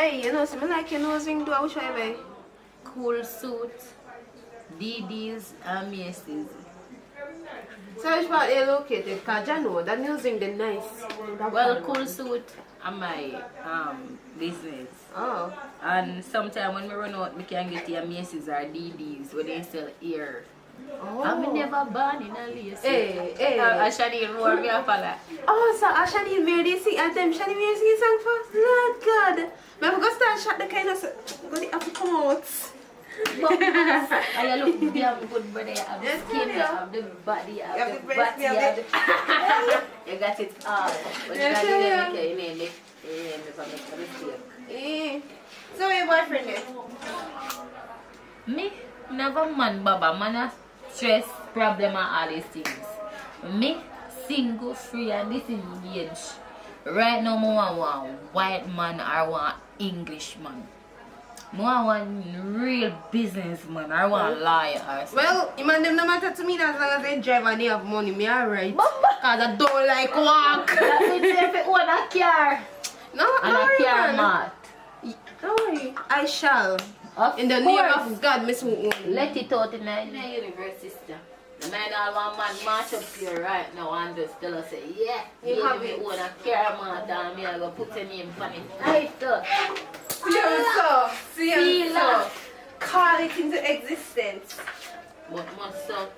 Hey, you know, something like your nose ring, do I wish I buy? Cool suit, DDs, and Macy's. So which part they located? Because I know that nose ring, they're nice. Well, cool suit and my business. Oh. And sometimes when we run out, we can get your Macy's or DDs where they sell here. Oh. I'm never born in a lace. Hey. Shani wore me up a lot. Oh, so Shani made this sing and them Shani made sing song for? Lord God. But I'm going to start shot the kind of because it have to come out. I look damn good, brother. You have the skin, you have the body, you have the breast, you have the... You got it all. But you got to make it, you make a mistake. So your boyfriend is? Me? Never man, Baba. Man a stress, problem and all these things. Me, single, free and disengaged. Right now, I want one white man or one English man. I want real businessman. I want liar. Well, you man them no matter to me as long as they drive and they have money. Me alright. Cause I don't like walk. That means if you own a car. No, And a car mat. Don't worry. I shall. In the name of God, Miss Moon. Let it out in the universe, sister. The man all one man march up here right now and just tell us, say, yeah, you have me own a car mat and me I go put your name on it. Right, so. See so. Call it into existence. But must so.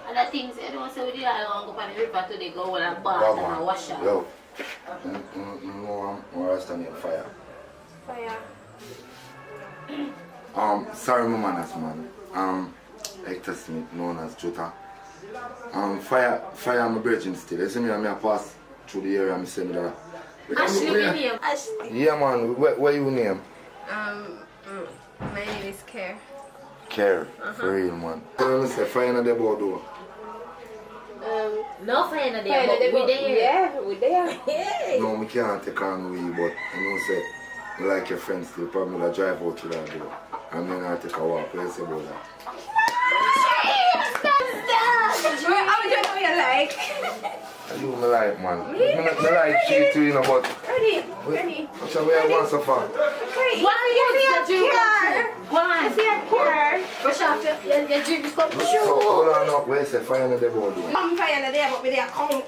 Other things, you know, so we did all go on the river today, go on a bath and a wash up. Yo, no, I'm resting in fire. Fire. Sorry, my manners, man. Hector Smith, known as Jota. Fire, I'm a virgin still. You see me, I pass through the area, I'm saying that. Ashley, your name? Ashley. Yeah, man. What your name? My name is Care. Care, for real, man. Tell me, say, fire in the board, though. No fire in there, but we there. Yeah, we there. No, we can't take on we, but you know, say, we like your friends still. Probably will drive out to that door. And then I'll take a walk. What do you say about that? How much do you like? I do my life, man. I like cheat too, you know, but... Ready. So we have one so far. Why you see a car? Why? I see a car. Brush off your dreams come true. So hold on up, where's the fire in the board? I'm fire in there, but me there, come.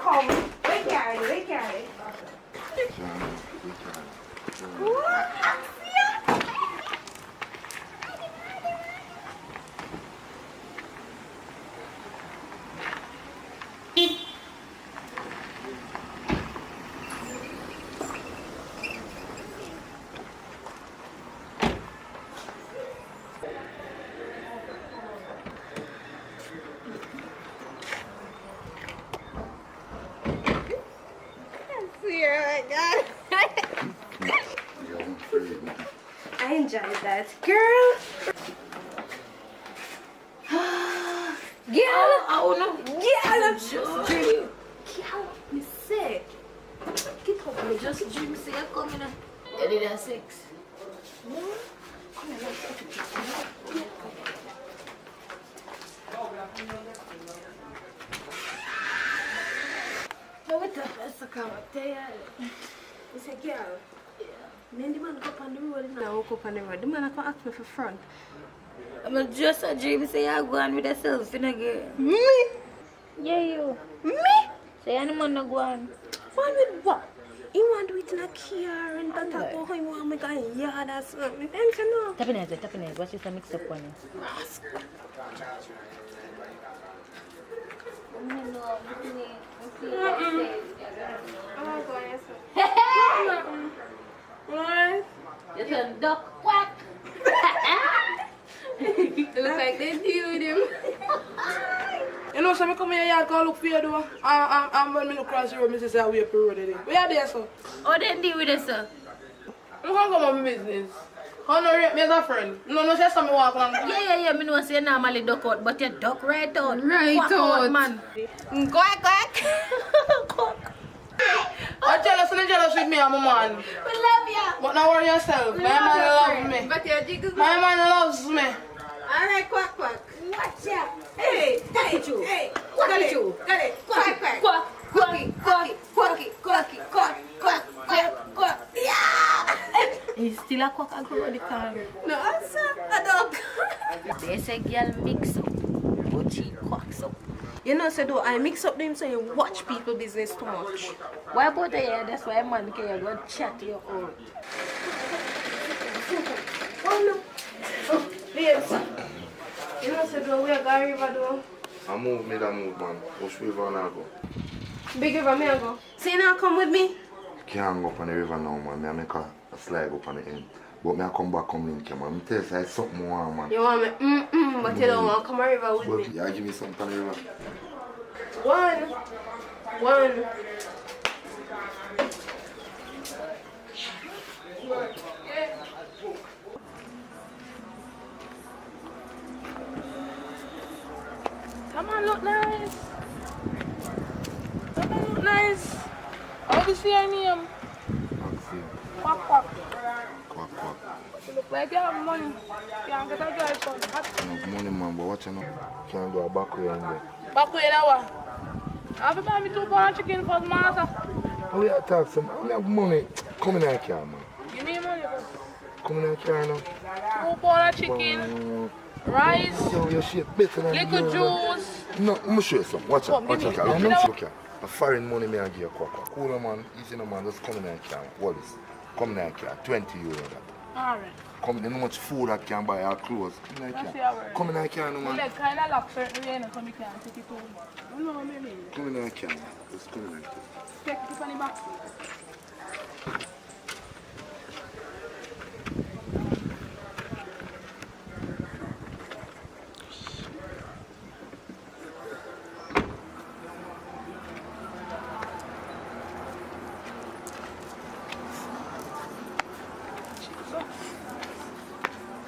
Wait, carry. I enjoyed that, girl. Girl, me sick. Get up, me just dream. Say you're coming. You did a 6. No, what the best I come up there? I said, girl. Then the man go up on the road and I walk up on the road. The man come ask me for front. I'm just a dream. Say you're going with yourself, you know, girl. Me? Yeah, you. Me? Say you're the man not going. One with what? He want to do it in a car and that type of how he want me go in yard or something. Them say no. Tap in head. Watch this mix up one. What? You can duck quack. It look like they deal with him. You know, so I come here and can look for you, though. And when I look across the road, I say, I wait for the road today. Where are they, sir? Oh, then deal with it, sir. I can't come on my business. How no rate me as a friend? No, say something walk on. Yeah. Me know say normally duck out, but you duck right out. Right Quack out. man. Quack. I'm jealous with me and my man. We love ya. But now worry yourself. My man loves me. But your jig is My man loves me. alright, quack. Watch ya. Hey, Quack it you. Hey, Quack it you. Got it. Quack. Quack. Quack. Yeah. He's still a cock and go the car. No, sir, a dog. They say girl mix up, but she quacks up. You know, so do I mix up them so you watch people business too much. Why about the hair? That's why man can go chat to your own. Oh no. Oh, babes. You know, so do we are going river though. I move, me that move, man. Which river now go? Big river, me I go. So you now come with me? Can't go up on the river now, man. Me I make a slide up on the end. But me I come back, come link you, man. Me tell you, it's something more, man. You want me? But you don't want to come on river with me. Yeah, give me something on the river. One. Come on, look nice. Come on, look nice. How do you see your name? Quack, quack. Quack, quack. You look like you have money. You can't get a girl from that. Enough money, man, but watch out now. Can't go back way in there. Back way that one. I have to buy me 2 pounds of chicken for the master. Oh, we have talk some. I have money. Come in the car, man. Give me money first. Come in the car now. 2 pounds of chicken, rice, Yo, your shit better than little juice. No, I'm show you something. Watch out, Come, watch give out. me- Let me look here. A foreign money me I give you, quack. Cool, man. Easy, no, man. Just come in the car. What is? Come in the car. 20 euro that. Alright. Come in, how much food I can buy our clothes. Come in the That's car. your word. Come in the car, no, You man. like kind of lock certain way, so you can't take it home. You know what I mean? Come in the car. Just come in the car. Take it from the back.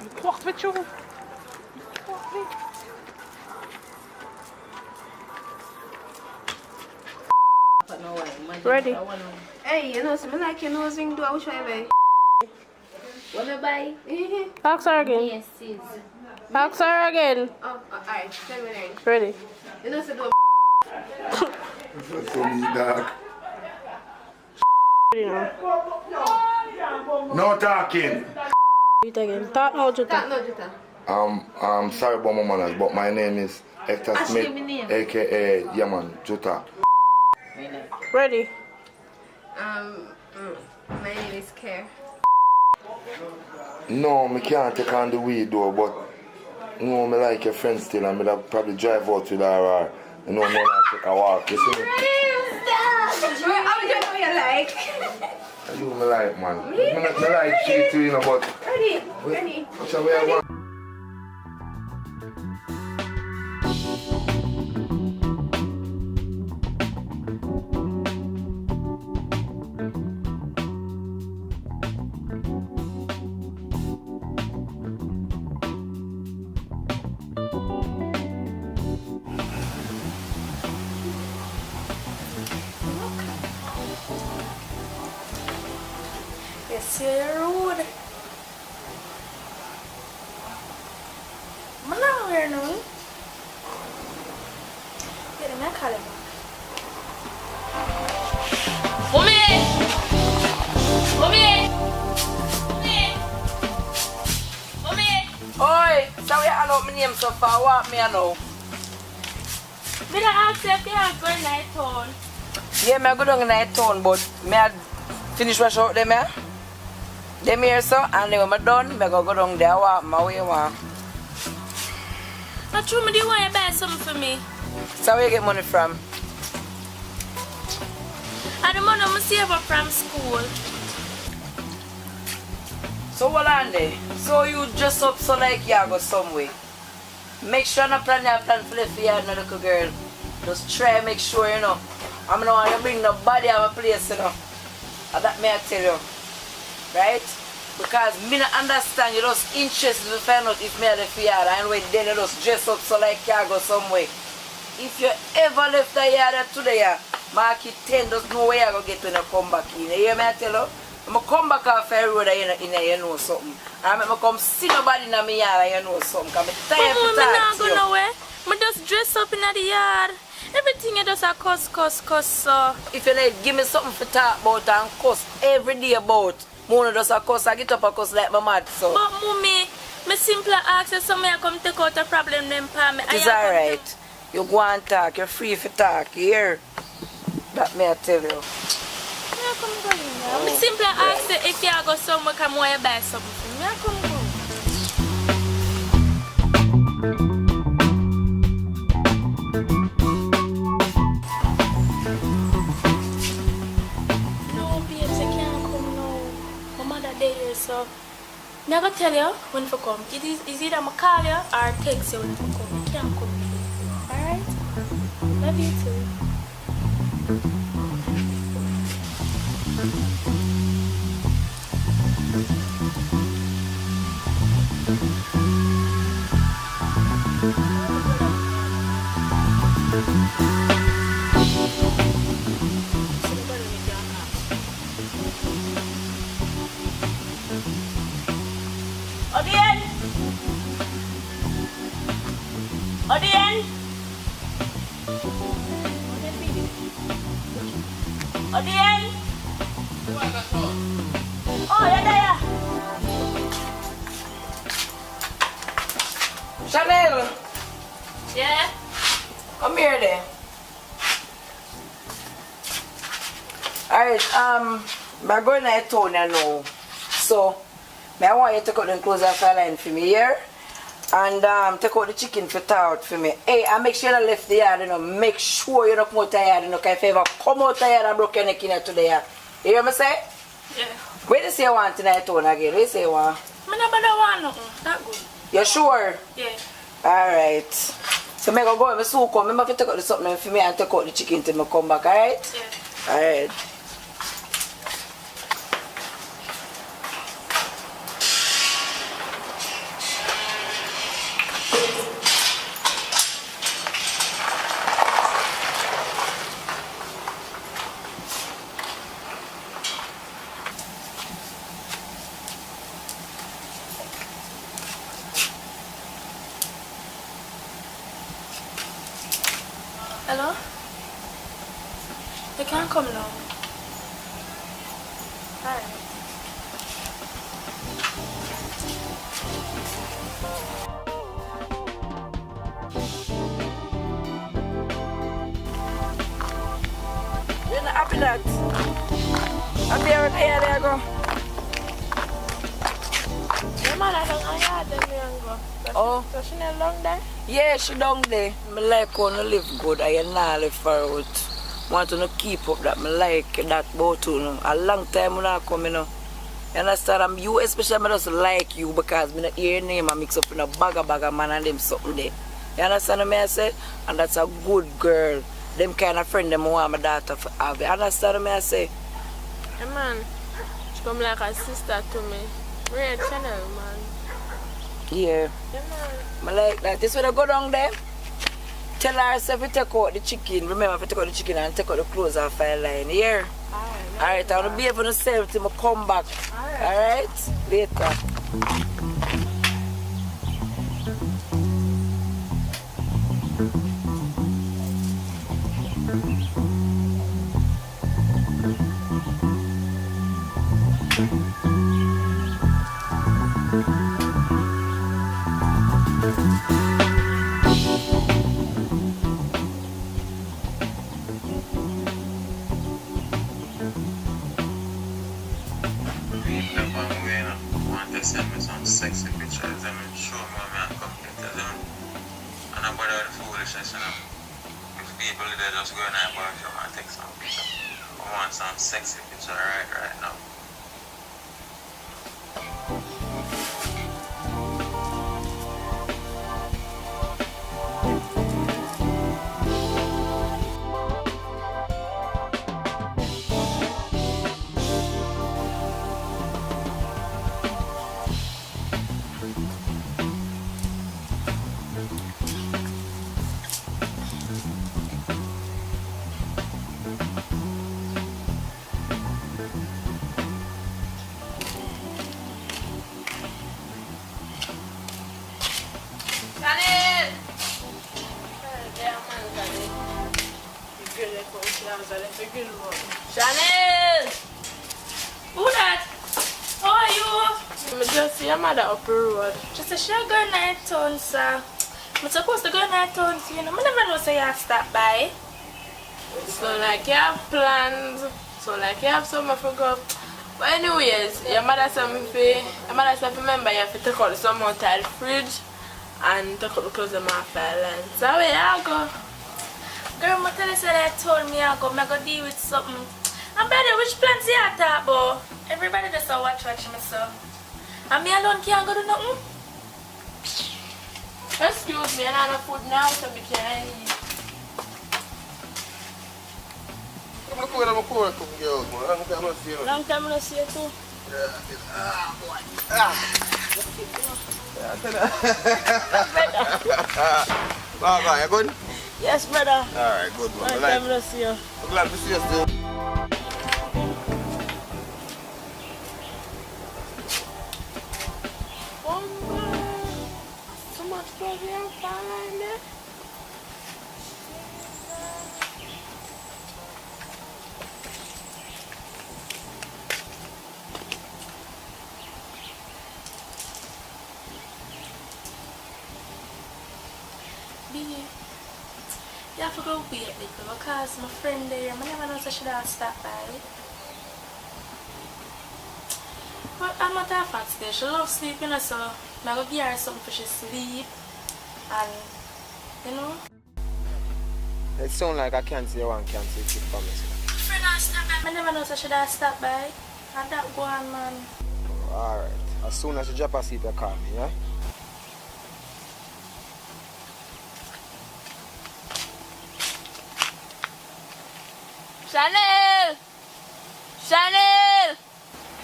You quack with you. Quack with. Ready? Hey, you know, so me like your nose ring, do I wish I buy? What you buy? Ask her again. Yes, sis. Ask her again. Oh, alright, tell me then. Ready? You know, so do So me, dog. Ready now. No talking. It again. Talk now, Jutta. that no, Jutta. I'm sorry about my manners, but my name is Hector Ashley, Smith, my name. aka Yaman Jutta. Ready? My name is Care. No, I can't take on the weed though, but you know, I like your friend still and I'll probably drive out with her or you know, I take a walk, you see me? How would you know you like? I do me like, man. I like she too, you know, but Ready? what's the way I want? Yes, you're rude. I'm not here now. Get him a caliber. Mommy! Oi, so we are not my name so far. What me I know? Me don't ask you if you have good night on. Yeah, me I go down in night town, but me I finish wash out them here. Them here so, and then when I'm done, me I go down there walk my way one. Not true, me do you want to buy something for me? So where you get money from? I the money I'm save up from school. So what on there? So you dress up so like you go somewhere. Make sure no plan your plan for the yard, no little girl. Just try make sure you know. I'm not want to bring nobody out of my place, you know. And that may I tell you. Right? Because me not understand you just interested to find out if me are the yard and when then you just dress up so like you go somewhere. If you ever left the yard today, mark it 10, just know where you go get when you come back in. You hear me I tell you? I'm going to come back off the road and you know something. And I'm going to come see nobody in my yard and you know something. Because I'm tired Mama, to me talk not to go you. nowhere. Me just dress up in the yard. Everything you just a cuss so. If you like give me something to talk about and cuss every day about, Mona just a cuss, I get up a cuss like my mad, so. But mommy, me simply ask you so me I come take out a problem them for me. It's alright. You go and talk, you're free for talk, you hear? That me I tell you. Me I come go in there. Me simply ask you if you go somewhere come want you buy something for me. I come go. No, babes, I can't come now. My mother there, so me I go tell you when to come. It is either I call you or text you when to come. You can't come. Alright? Love you too. Odien! Odien! Odien! Oh, you're there! Chanel, Yeah? come here there. Alright, I'm going to town now. So, I want you to cut the clothes off the line for me here. And take out the chicken for out for me. Hey, and make sure you don't left the yard, you know. Make sure you don't come out the yard, you know. Because if you ever come out the yard and broke your neck in here today, you hear me say? Yeah. Where do you say you want tonight town again? Where do you say you want? Me no bother want nothing. That good. You sure? Yeah. Alright. So I go in my souk come. I have to take out the something for me and take out the chicken till I come back, alright? Yeah. Alright. Hello? You can't come now. Alright. You're not happy that? Happy every day there go? Your mother don't yard them here and go. Oh. So she not long there? Yeah, she down there. I like how you live good. I not live far out. Want to keep up that. I like that about you. Know. A long time when I come, you know. You understand? You especially, I just like you because I hear your name and mix up in a bag of man and them something there. You understand what I say? And that's a good girl. Them kind of friend them want my daughter to have. You understand what I say? Hey man, she come like a sister to me. Real channel, man. Yeah. Yeah, man. I like that. This when I go down there, tell her if you take out the chicken, remember if you take out the chicken and take out the clothes off the line. Here. Alright, I will be able to sell it till I come back. Alright? Later. Send me some sexy pictures and show me what I'm coming to. And I'm about the foolishness, you know. If people they just go in and bathroom and take some pictures. I want some sexy picture right now. Chanel! Who that? I just see your mother up the road. Just say she a go in her town, sir. I'm supposed to go in her town, you know. I never know say you stop by. So like you have plans, so like you have somewhere to go. But anyways, your mother said remember you have to take out some out of the fridge and take out the clothes them off the line. So where you go? Girl, I tell you say they told me I go deal with something. And by the way, which plans you have talk about? Everybody just watch me so. And me alone can't go do nothing. Excuse me, and I don't food now so we can eat. I'm cool, come girl, man. Long time I don't see you too. Bye, you good? Yes, brother. Alright, good man. Long time I don't see you. I'm glad to see you still. So much clothes you find there. You have to go wait little because my friend there, I never know if she should stop by. But I'm not that fat today. She loves sleeping, so I'm going to give her something for she sleep. And, you know. It sounds like I can't see you and can't see you for me. My friend has stopped by. I never know if she should stop by. And that go on, man. Alright. As soon as you drop asleep, you call me, yeah? Chanel! Chanel!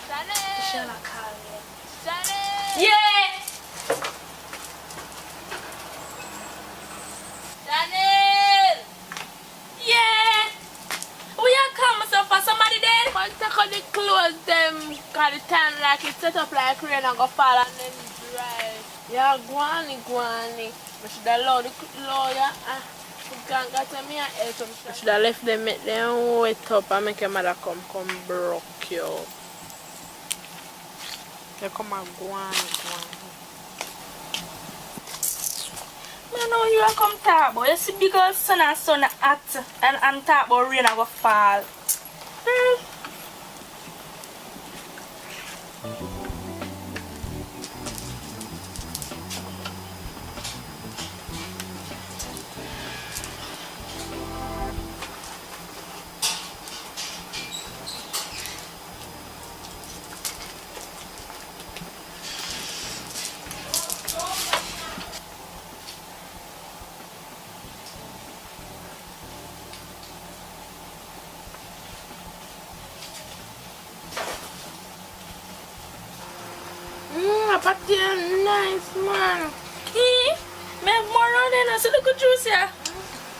Chanel! Shall I call you? Chanel! Yeah! Chanel! Yeah! We are coming so for somebody there? But take out the clothes them, cause the time like it set up like rain and go fall and then dry. Yeah, guani. I should have allowed the lawyer. I should have left them, make them wet up and make your mother come broke you. You come and go on. I know you are come talk about. You see because sun act and talk about rain and go fall. But they're nice, man. Me have more on there, so look at juice here.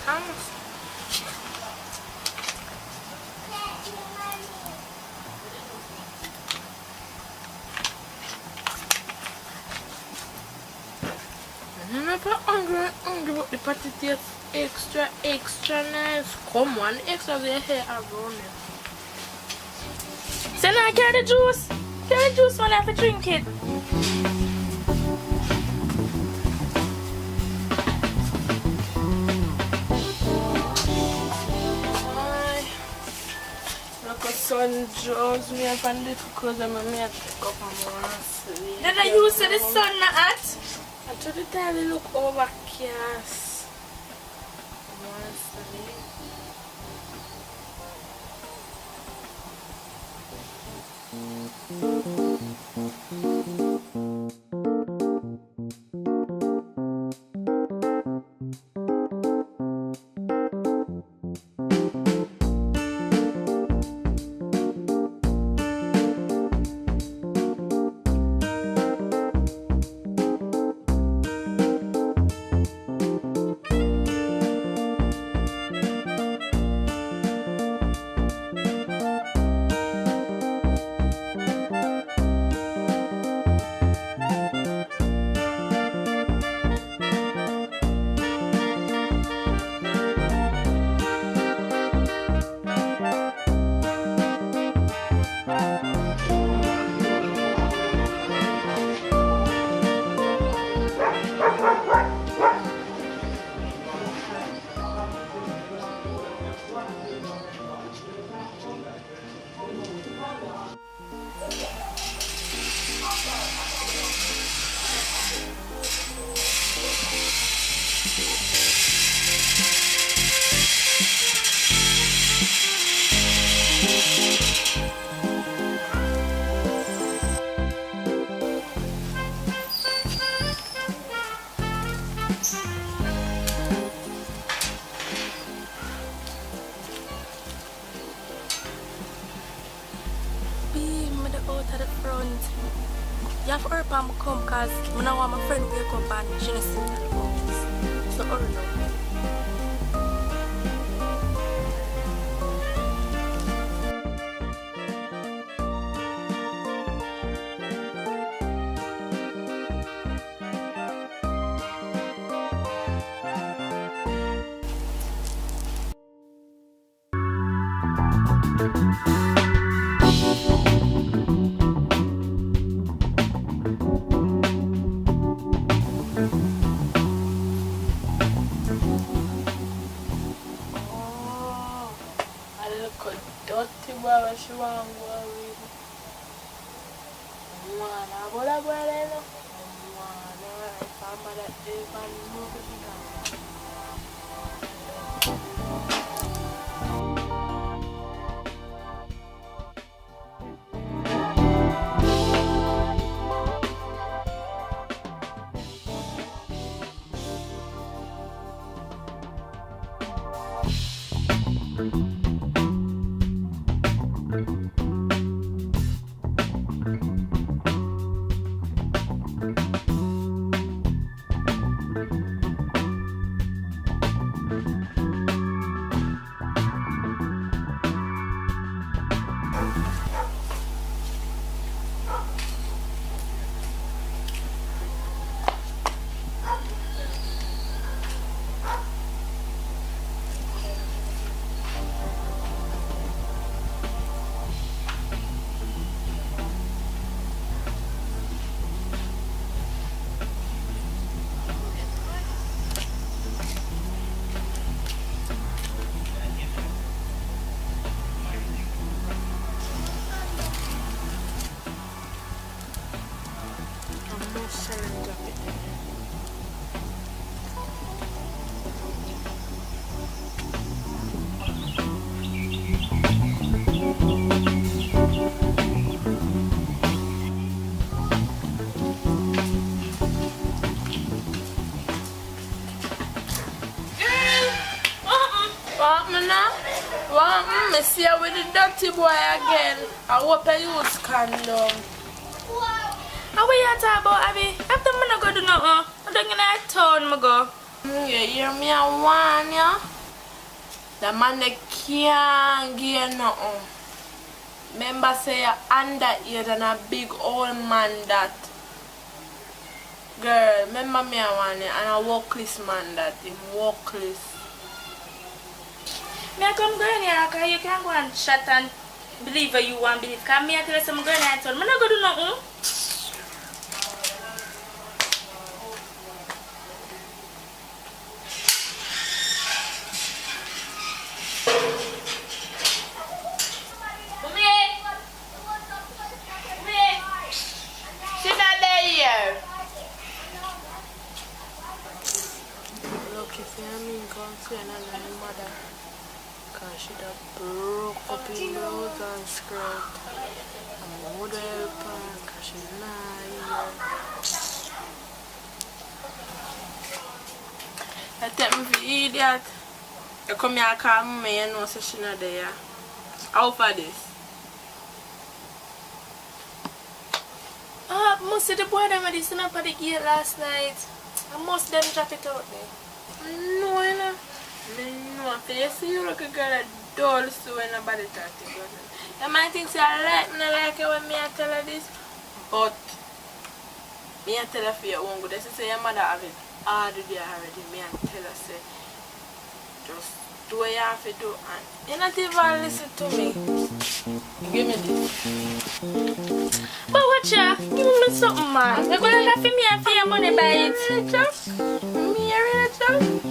I'm not hungry, but the patty tastes extra nice. Come on, extra the hair around it. So now carry the juice. Carry the juice when I have to drink it. Look at sun draws me up and little clothes and I take up and I want to sleep. Did I use the sun not hot? I told the time they look overcast. I want to sleep. You have to hurry up and come because I don't want my friend to wake up and she don't see me at the house. So hurry now. Dirty boy, she want to go read. Mwana, bola bola no. Mwana, family even move it. I see her with the dirty boy again. I hope I use condom. How are you talking about, Abby? After I'm not going to do nothing, I'm going to town, I go. You hear me? I want ya. The man that can't get nothing. Remember say you're underage and a big old man that. Girl, remember me I want it and a workless man that him workless. Me I come go in here because you can't go and shut and believe what you want to believe. Because me I tell you some girl in here town, I'm not going to do nothing. She done broke up in nose and skirt. I'm going to help her because she's not here. I take me for idiot. You come here and call me and you know she's not there. How for this? I must see the boy that made this up at the gate last night. I must them drop it out there. No, you know. No, you see you look a girl that dull so when nobody talk to you. You might think say I like me, not like it when me I tell her this, but me I tell her for your own good. She say your mother have it all the day already. Me I tell her say just do what you have to do and you not even listen to me. Give me this. But watch ya, give me something man. You're gonna laugh at me and for your money by it. Me really just.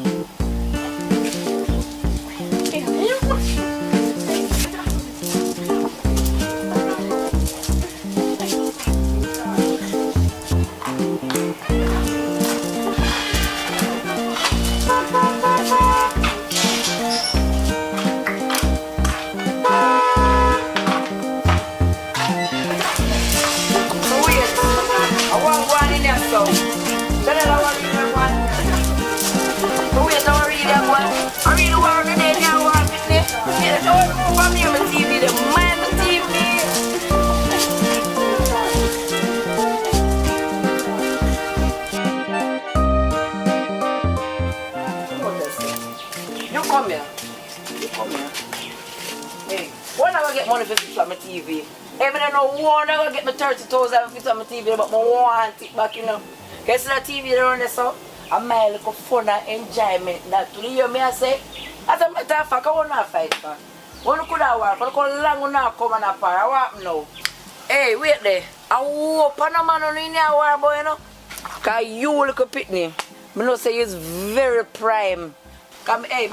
TV. I don't know why I'm gonna get my 30,000 fix on my TV, but I want it back, you know. Because the TV around there, so I'm my little fun and enjoyment. That to hear me, I say, as a matter of fact, I want to fight for. One could have worked, but I long now come and apart. I want now. Hey, wait there. I hope no man on in here war boy, you know. Because you look a pitney. I know say he's very prime. Come, hey,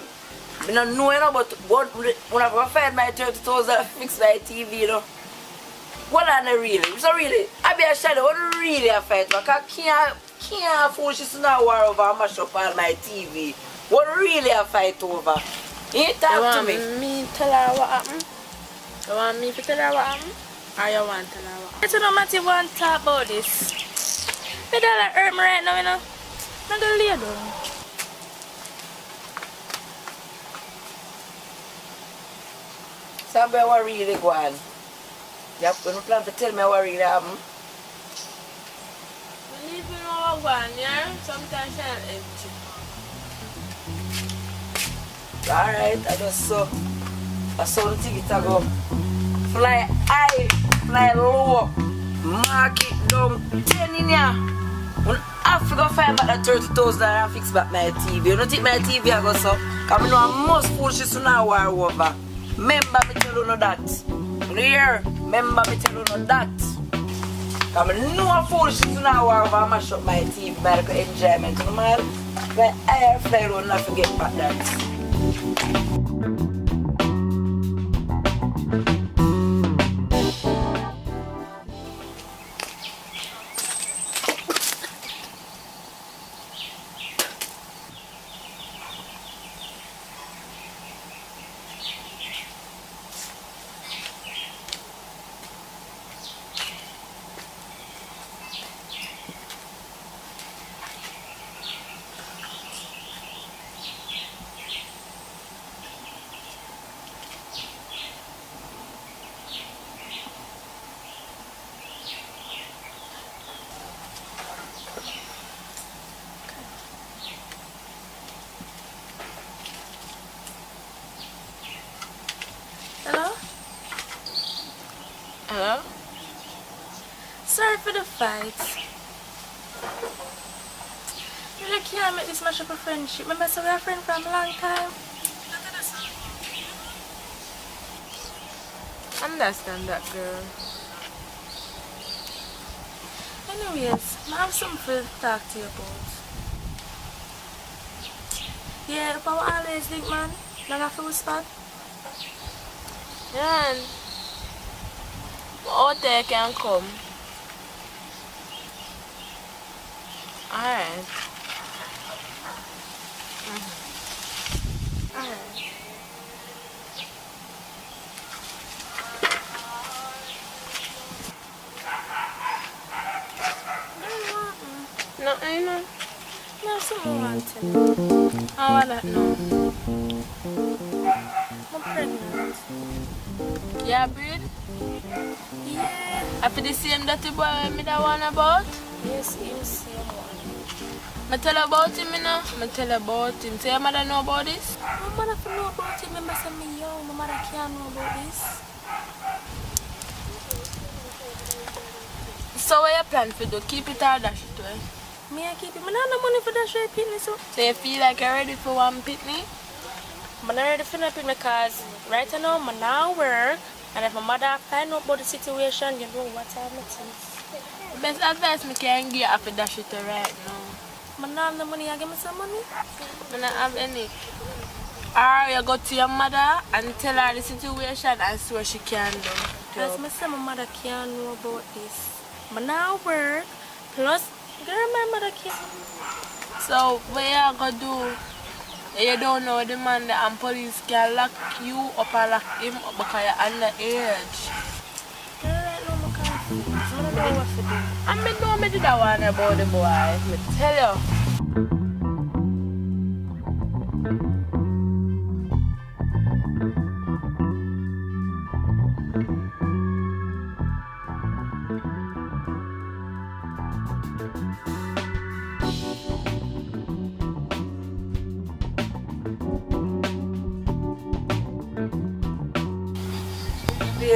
I don't know, you know, but when I find my 30,000 fix my TV, you know. What are they really? So really, I be a shadow, what really a fight? Because I can't fool she's not war over and mash up on my TV. What really a fight over? You ain't talk to me. You want me tell her what happened? You want me to tell her what happened? Or you want to tell her what happened? I don't know what you want to talk about this. You don't like hurt me right now, you know. I'm gonna lay down. Somebody what really go on? You have to plan to tell me what really happened. Believe me, no one, yeah? Sometimes I'm empty. Alright, I just saw the ticket I go. Fly high, fly low, mark it down, 10 in here. When I forgot find back that 30,000 and fix back my TV. You don't think my TV I go so? Because I know I must pull she soon now war over. Remember me tell you no that. You hear? Remember me tell you no that. Because I know I fool she soon now war over. I mash up my TV by the enjoyment. You know, man? Fly high, fly low, not forget back that. Hello? Hello? Sorry for the fight. Really can't make this much of a friendship. Remember, so we're friends from a long time. Understand that, girl. Anyways, I have something to talk to you about. Yeah, if I always think, man, don't have to whisper. Yeah, and out there can come. Alright. Alright. No, I know. No, someone wanted. How I don't know. I'm pregnant. Yeah, breed? Yeah. After the same dirty boy me that one about? Yes, him same one. Me tell about him, you know. Me tell about him. So your mother know about this? My mother can know about it. Remember, say me young. My mother can't know about this. So what you plan to do? Keep it or dash it away? Me I keep it. I don't have no money for that straight pitney, so. So you feel like you're ready for one pitney? I'm not ready for that pitney because right now I'm now work. And if my mother find out about the situation, you know what time it is. The best advice me can give you after dash it right now. I don't have no money. I give me some money. I don't have any. Or you go to your mother and tell her the situation and see what she can do. As I say, my mother can't know about this. I now work. Plus, girl, my mother can't. So what you gonna do? You don't know the man and police can lock you up or lock him up because you're underage. Girl, right now I'm confused. I don't know what to do. And me know me did that one about the boy. Me tell you.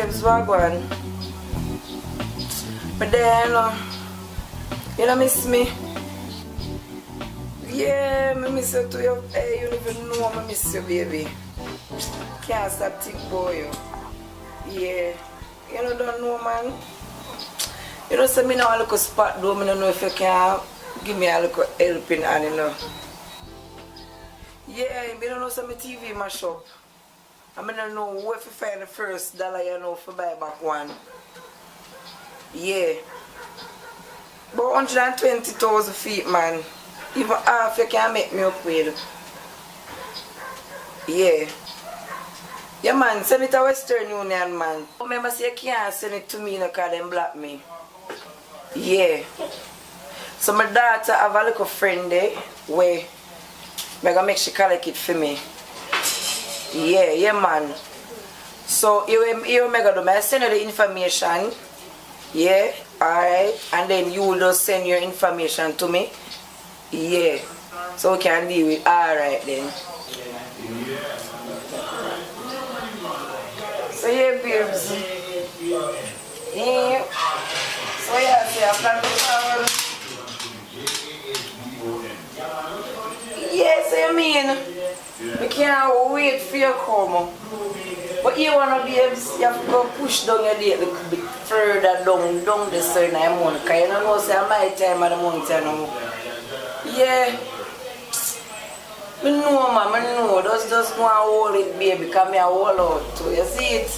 babes, what going? But then, you don't miss me? Yeah, I miss you too. Hey, you don't even know I miss you, baby. Can't stop thinking about you. Yeah. You don't know, man. You know, say me now a little spot though, I don't know if you can give me a little helping hand, you know. Yeah, I don't know some TV mash up. I don't know where to find the first dollar, you know, for buy back one. Yeah. But 120,000 feet, man. Even half you can make me up with. Yeah. Yeah, man, send it to Western Union, man. Remember, say you can't send it to me because they block me. Yeah. So my daughter have a little friend there where I'm gonna make she collect it for me. Yeah, man. So you gonna do, I send you the information. Yeah, alright. And then you will just send your information to me. Yeah. So we can deal with alright then. So yeah, babes. Yeah. So yeah, say I plan to travel. Yes, I mean, we can't wait for you to come. But you wanna be able to, you have to go push down your date a little bit further down the certain month. Because you don't know, say my time of the month, you know. Yeah. I know, man, I know. Just go and hold it, baby, because I hold out too. You see it?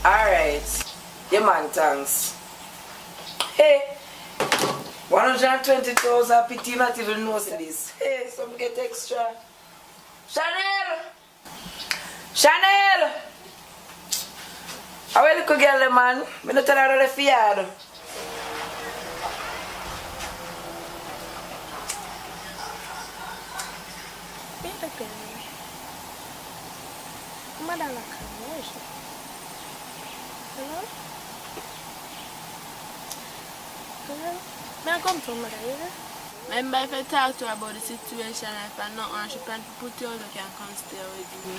Alright. Yeah, man, thanks. Hey. 120,000 pity not even knows this. Hey, some get extra. Chanel! Chanel! How will you girl, man? I don't tell her the yard. Madam, hello? Hello? May I come to mother, yeah? Remember if I talk to her about the situation, if I not want she plan to put you out, you can come stay with me.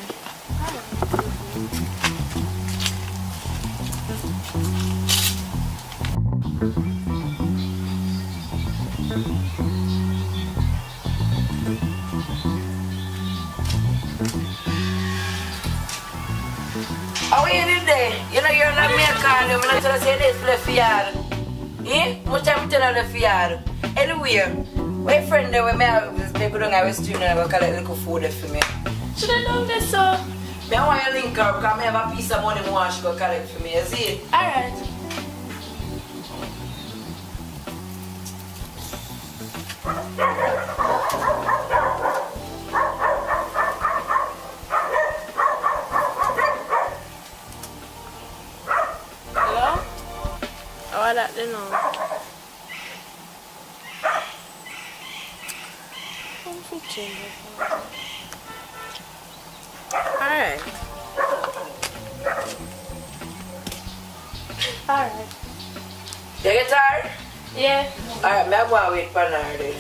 How are you today? You know you're not me a call you. I'm not trying to say this left yard. Eh? Much time to tell her left yard. Anyway, my friend there with me, they go down I was doing and I collect a little food for me. Should I know this, sir? Me I want you link her because I have a piece of money more she go collect for me. You see? Alright. Hello? How that they know? I'm fixing it. Alright. Alright. You get tired? Yeah. Alright, me I go and wait for her then.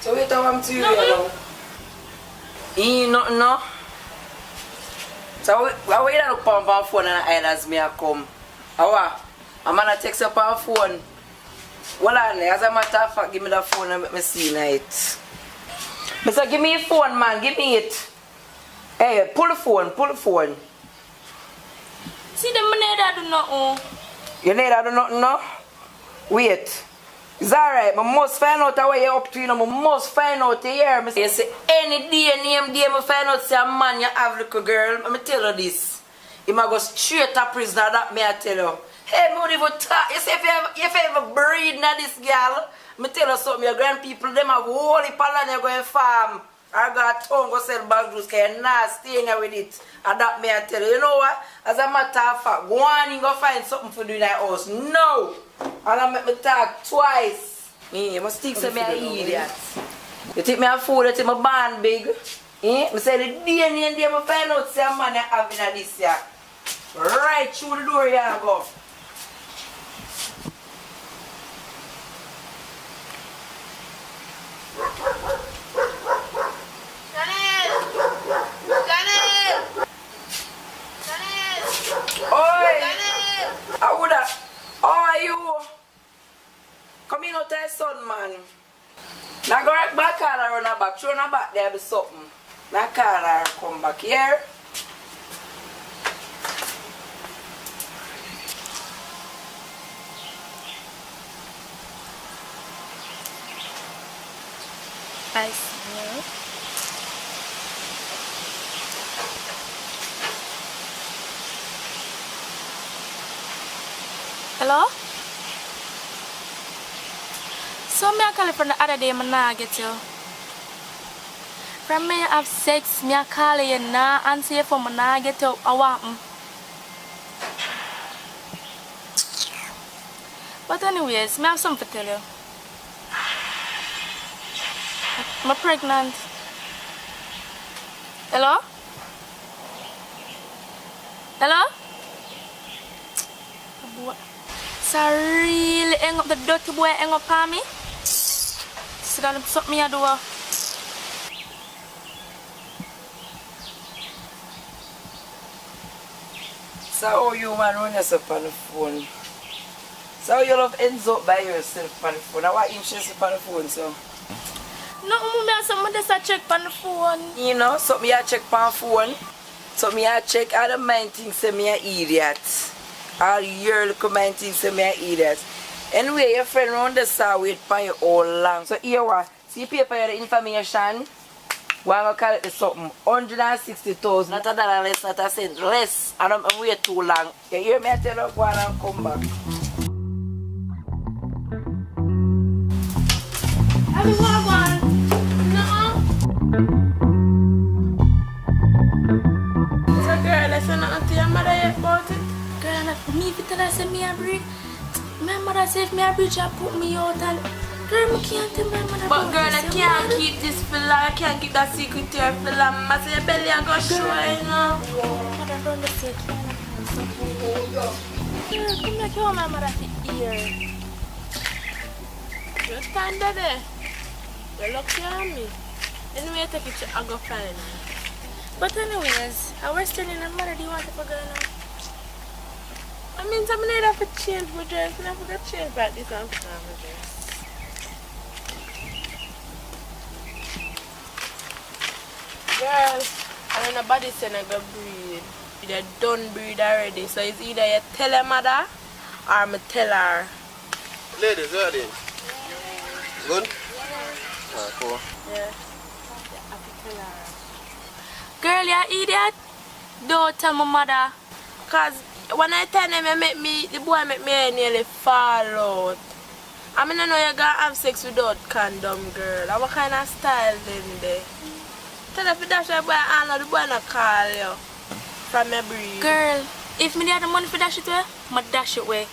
So wait till I'm to you, you know. Nothing, no. So I wait to look on my phone and I as me I come. How? I'm gonna text up on phone. Well, as a matter of fact, give me the phone and let me see it. Mister, give me your phone, man. Give me it. Hey, pull the phone, pull the phone. See, the money that do not own. You need to do nothing, no? Wait. It's alright, I must find out what you're up to, you know, I must find out here. You say any day, name day, I find out say a man you have little girl. Let me tell you this. He might go straight to prison, that me I tell you. Hey, me would even talk. You say if you ever breed na this girl, me tell you something, your grand people, them have whole heap of land you go and farm. I got a tongue go sell bag juice, because you're not staying here with it. And that me I tell you. You know what? As a matter of fact, go on and go find something for do in that house. No! And I make me talk twice. Me must think so me a idiot. You think me a fool, you think me born big. Eh? Me say the day and day I find out say a man you have in this year. Right through the door you go. Come in out there, son, man. Now go right back and run her back. Throw her back there, be something. Now call her come back here. I smell. Hello? So me I call you from the other day, I nah get you. From me I have sex, me I call you nah answer you for me nah get you. I want me. But anyways, me have something to tell you. I'm pregnant. Hello? Hello? So really hang up the dirty boy hang up on me? So that something me a do. So how you man run yourself on the phone? So how you love ends up by yourself on the phone? Now what interest on the phone so? No, me have something just check on the phone. You know, something you check on the phone. Something you check all the mind things say me an idiot. All your little mind things say me an idiot. Anyway, your friend round the saw wait for you all long. So here what? See paper here the information. We're going to call it the something. 160,000. Not $1 less, not a cent less. And I'm wait too long. You hear me I tell you go on and come back. Have you one? No. So girl, I said nothing to your mother yet about it? Girl, not me if you tell her say me a breed. My mother say if me a breed, she put me out and girl, I can't tell my mother. But girl, I can't keep this for long. I can't keep that secret to her for long. I say your belly I go show you know. Mother don't say girl, come here, you want my mother to hear. Just stand there. You're lucky on me. Anyway, take it to I go find. But anyways, I was telling her mother, do you want to go now? I mean, I need to have to change my dress. I have to change back this and put on my dress. Girls, I know nobody said I go breed. They done breed already. So it's either you tell her mother or me tell her. Ladies, where are they? Good? Ah, cool. Yeah. I have to tell her. Girl, you idiot. Don't tell my mother. Cause when I tell them the boy make me nearly fall out. I mean I know you gonna have sex without condom, girl. What kind of style then there? Tell her if you dash your boy and the boy not call you from your breed. Girl, if me had the money for dash it away, I'ma dash it away.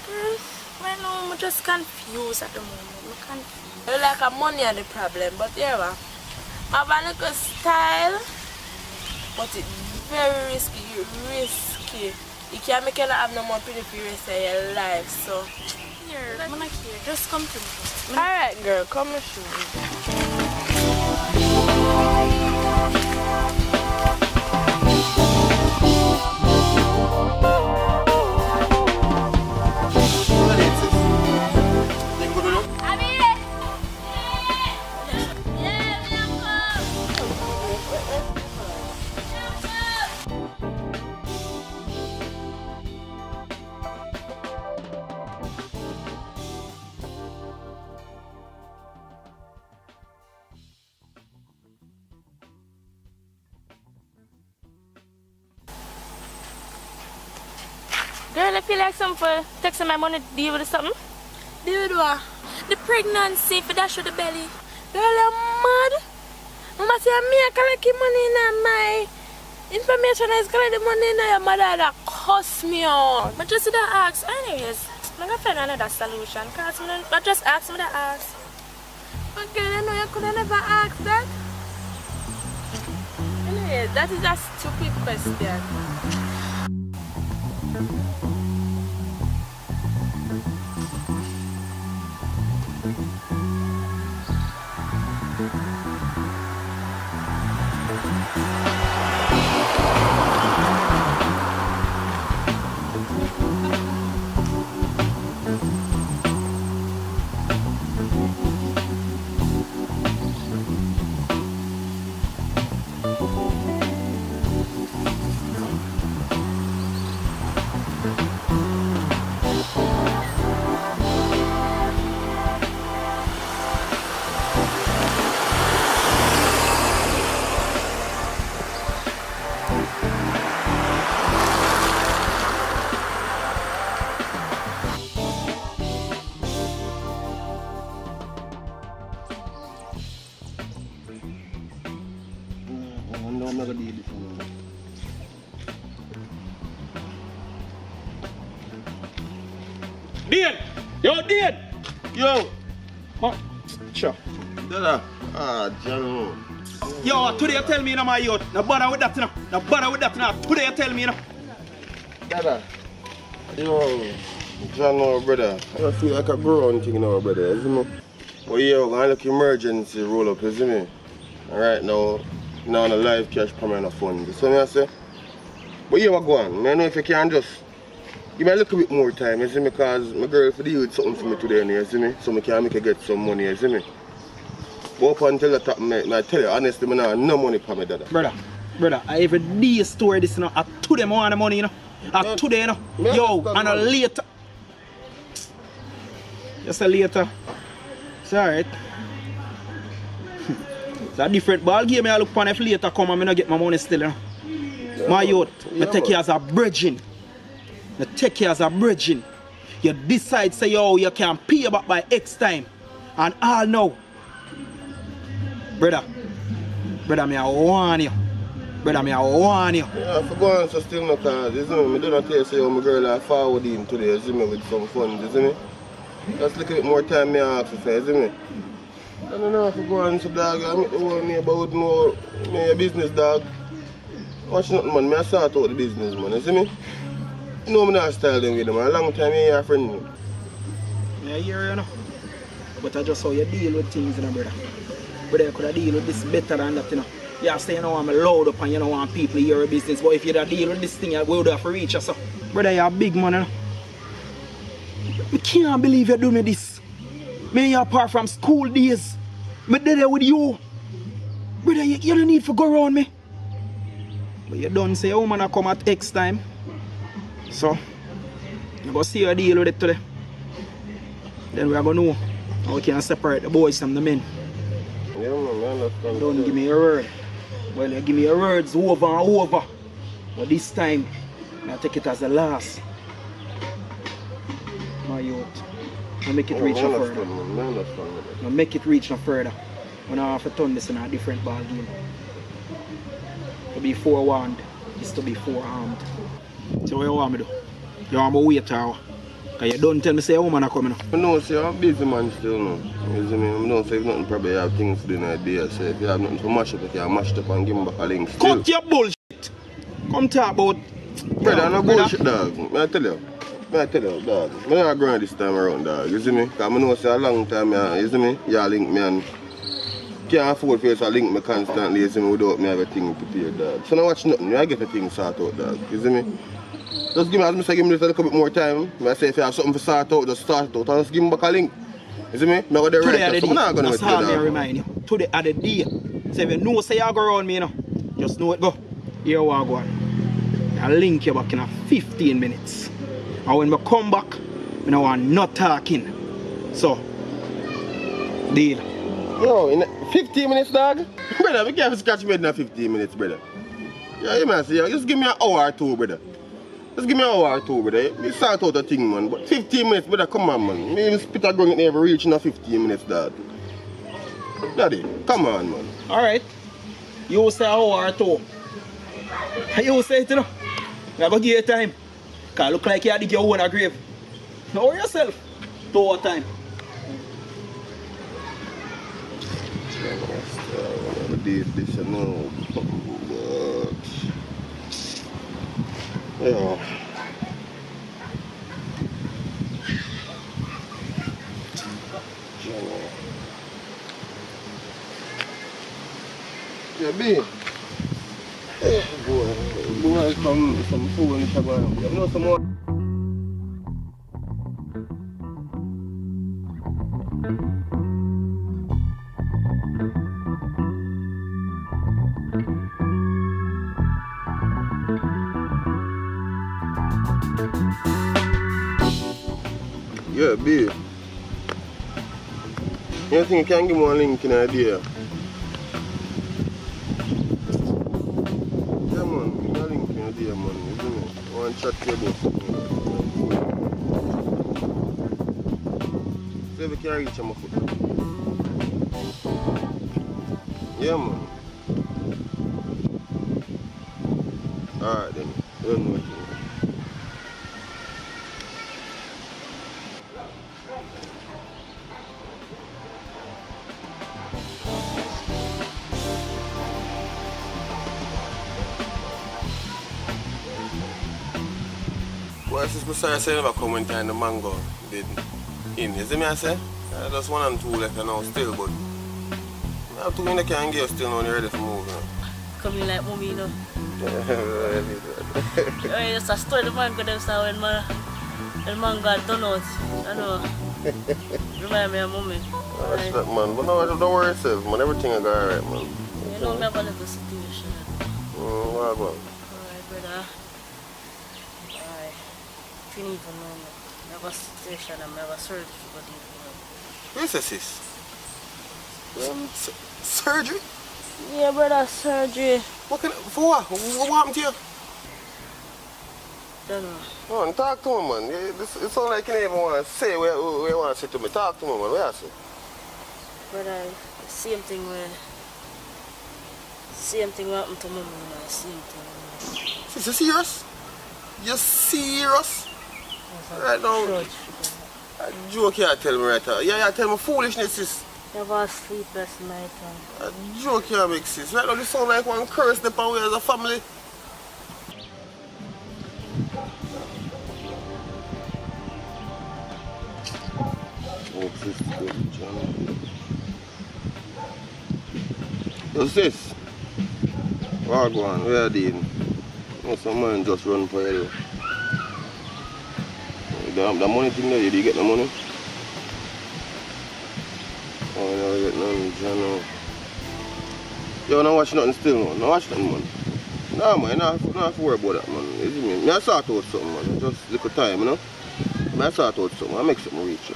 Girl, right now I'm just confused at the moment. I'm confused. You like a money are the problem, but yeah, I have a little style, but it's very risky. You can't make you not have no more pretty for the rest of your life, so. Here, I'm not here. Just come to me. Alright, girl, come and show me. Girl, I feel like something for texting my money to deal with something. Deal with what? The pregnancy for dash with the belly. Girl, you're mad. Mama say me I collect money in my information is collect the money in your mother that cost me out. But just to ask, anyways, I'm gonna find another solution. Cause I just ask me to ask. But girl, you know you could have never ask that. Anyway, that is a stupid question. I'm not gonna do this one. Dead! Yo, dead! Yo! Huh? Sure. Dada. John. Yo, today you tell me, my youth. No bother with that, no bother with that, Today you tell me, Dada. Yo. John, brother. I feel like a grown thing now, brother. Isn't it? Well, yeah, we're gonna look emergency roll up, isn't it? Right now on a live cash coming on fund. You see what I say? But yeah, we're going. I know if you can just give me a little bit more time, you see me, because my girl for deal with something for me today, you see me? So I can make her get some money, you see me? But up until that time, I tell you, honestly, I have no money for me, Dada. Brother, I every day store this, you know. I today I want the money, you know. I today, you know. Yo, and a later. Just a later. It's alright. It's a different ball game. I look upon if later come and I get my money still, you know. Yeah, my youth, I take you as a bridging. I take you as a bridging. You decide, say, yo, you can pay back by X time. And all now. Brother, me I warn you. Brother, me I warn you. Yeah, for going so still no cause, you see me? I do not tell you, say, oh, my girl I forward in today, you see me, with some funds, you see me? Just look a bit more time, me ask for, you see me? I don't know if you go on so dog, I meet the whole neighbor with more me business dog. Watch nothing man, I start out the business man, you see me? You know me not style them with them, a long time you a friend me. Yeah, I hear you know. But I just how you deal with things, you know, brother. Brother, you could have deal with this better than that, you know. You say you know I'm loud up and you don't want people to hear your business, but if you don't deal with this thing, you would have to reach us. Brother, you're a big man, you know. I can't believe you do me this. Me apart from school days. Me there with you. Brother, you don't need to go around me. But you don't say a woman will come at X time. So, I'm going to see you deal with it today. Then we are going to know how we can separate the boys from the men. Yeah, man, I understand. Don't give me a word. Well, you give me your words over and over. But this time, I take it as the last. My youth. I make it reach no further. I make it reach no further. When I have to turn this in a different ball game. To be forewarned is to be forearmed. So what you want me to do? You want me to wait or what? Because you don't tell me say a woman are coming. I know, say I'm a busy man still now. You see me? I know, say if nothing, probably have things to do in a day. So if you have nothing to mash up, you can mash it up and give me back a link still. Cut your bullshit! Come talk about... Brother, no bullshit, dog. I tell you, dog. I'm not going this time around, dog. You see me? Because I know say a long time, you see me? You link me and... Can't afford for you to link me constantly, you see me, without me have a thing prepared, dog. So now watch nothing, I get a thing sorted out, dog. You see me? Just give me, as I say, give me just a little bit more time. I say if you have something to sort out, just start it out and just give me back a link. You see me? I'm going to the right, so I'm not going to that's all me remind you. Today at the day. So if you know say you go around me, you know, just know it go. Here we go on. I'll link you back in 15 minutes. And when I come back, I don't want not talking. So, deal. Yo, in 15 minutes, dog? Brother, we can't scratch me in 15 minutes, brother. Yeah, you man say, just give me an hour or two, brother. Just give me an hour or two, brother. We sort out a thing, man. But 15 minutes, brother, come on, man. Me even spit a gun, it never reach in a 15 minutes, dad. Daddy, come on, man. Alright. You say an hour or two. You say it, you know. I'm going to give you time. Because it look like you dig your own grave. Now worry yourself. 2 hour time. I did this, you know. Yeah. Yeah, B. Hey, boy. Boy, some food in the car. You know some more? Yeah, B. You think you can give me one link in idea? Yeah, man. Give me a link in idea, man. Isn't it? I want to chat to you about something. See if we can reach my foot. Yeah, man. Alright, then. I don't know what you mean. Well, since I say never come when time the mango did in. You see me I say? I just 1 and 2 left now still, but I have 2 in the can get still now ready for move. You know? Come in like mommy, you know. It's a story the man could say when man got done out. I know. Remind me of mommy. That's that, man. But no, don't worry yourself, man. Everything will go alright, man. You know, we have a little situation. What about? Alright, brother. You don't even know me. I have a situation and I have a surgery for the evening. Where's this, sis? Surgery? Yeah, brother, surgery. For what? What happened to you? Don't know. Man, talk to me, man. It sounds like you don't even want to say what you want to say to me. Talk to me, man. What you say? Brother, same thing happened to mom, same thing. Sis, you serious? You serious? Right now, a joke you tell me right now. Yeah, you tell me foolishness, sis. Never sleep last night. A joke you make, sis. Right now, this sound like one curse the power as a family. Oh, sis, yo, sis. What go on? Where are you doing? Oh, some man just run for you. The money thing there, did you get the money? Oh, I never get none, John. Yo, don't watch nothing still, man. Don't watch nothing, man. Nah, man, you don't have to worry about that, man. You see me? I sort out something, man. Just little time, you know? I sort out something. I make something reach you,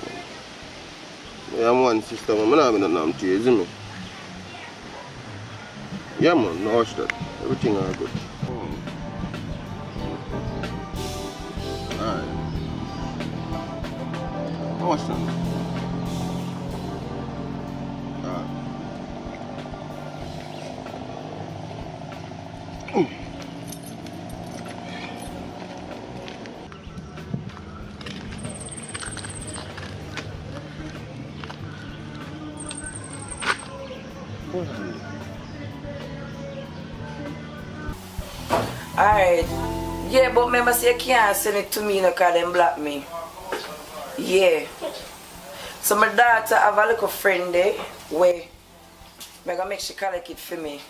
man. I'm one sister, man. I don't have nothing to you, you see me? Yeah, man, don't watch that. Everything is good. Alright. Watch that. Alright. Alright. Yeah, but remember say you can't send it to me because them block me. Yeah. So my daughter have a little friend there where I'm gonna make she collect it for me.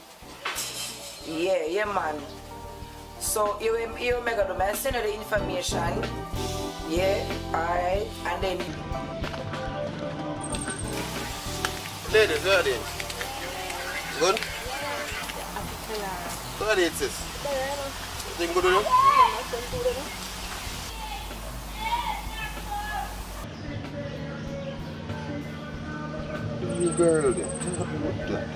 Yeah, man. So you make a do I send you the information. Yeah, alright. And then Ladies, where are they? Good? Where are they, sis? Everything good with you? You girl there. What that?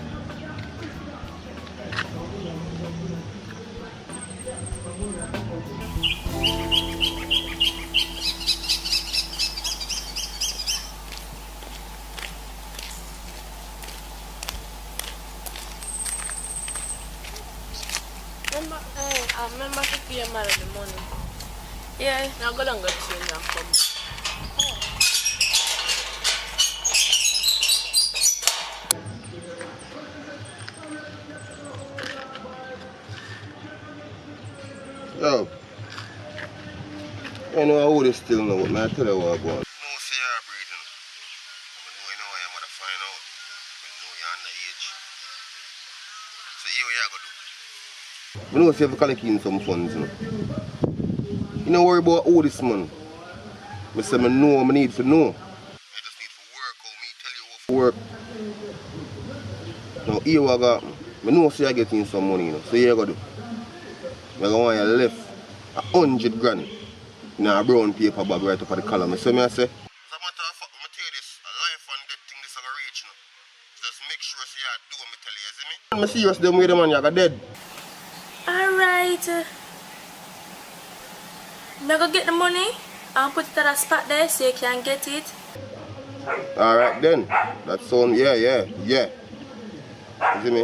give your mother the money. Yeah. Now go down, go change and come. Yo. I know how this still know, but I tell you what I'm going. No, say you're breathing. I know why your mother find out. I know you're underage. So here what you gonna do? I know say you have to collect in some funds, you know. You don't worry about all this, man. I say I know I need to know. I just need to work how me tell you how to work. Now here what I got. I know say you're getting some money, you know. So here you gonna do. I want you left 100 grand in a brown paper bag right up at the column. So I say, as a matter of fact, I tell you this, a life and death thing this is going to reach you. Just make sure you do what I tell you, see me? I'm serious, them way the man you're dead. Alright. I'm gonna get the money and put it at a spot there so you can get it. Alright then. That sound, yeah. You see me?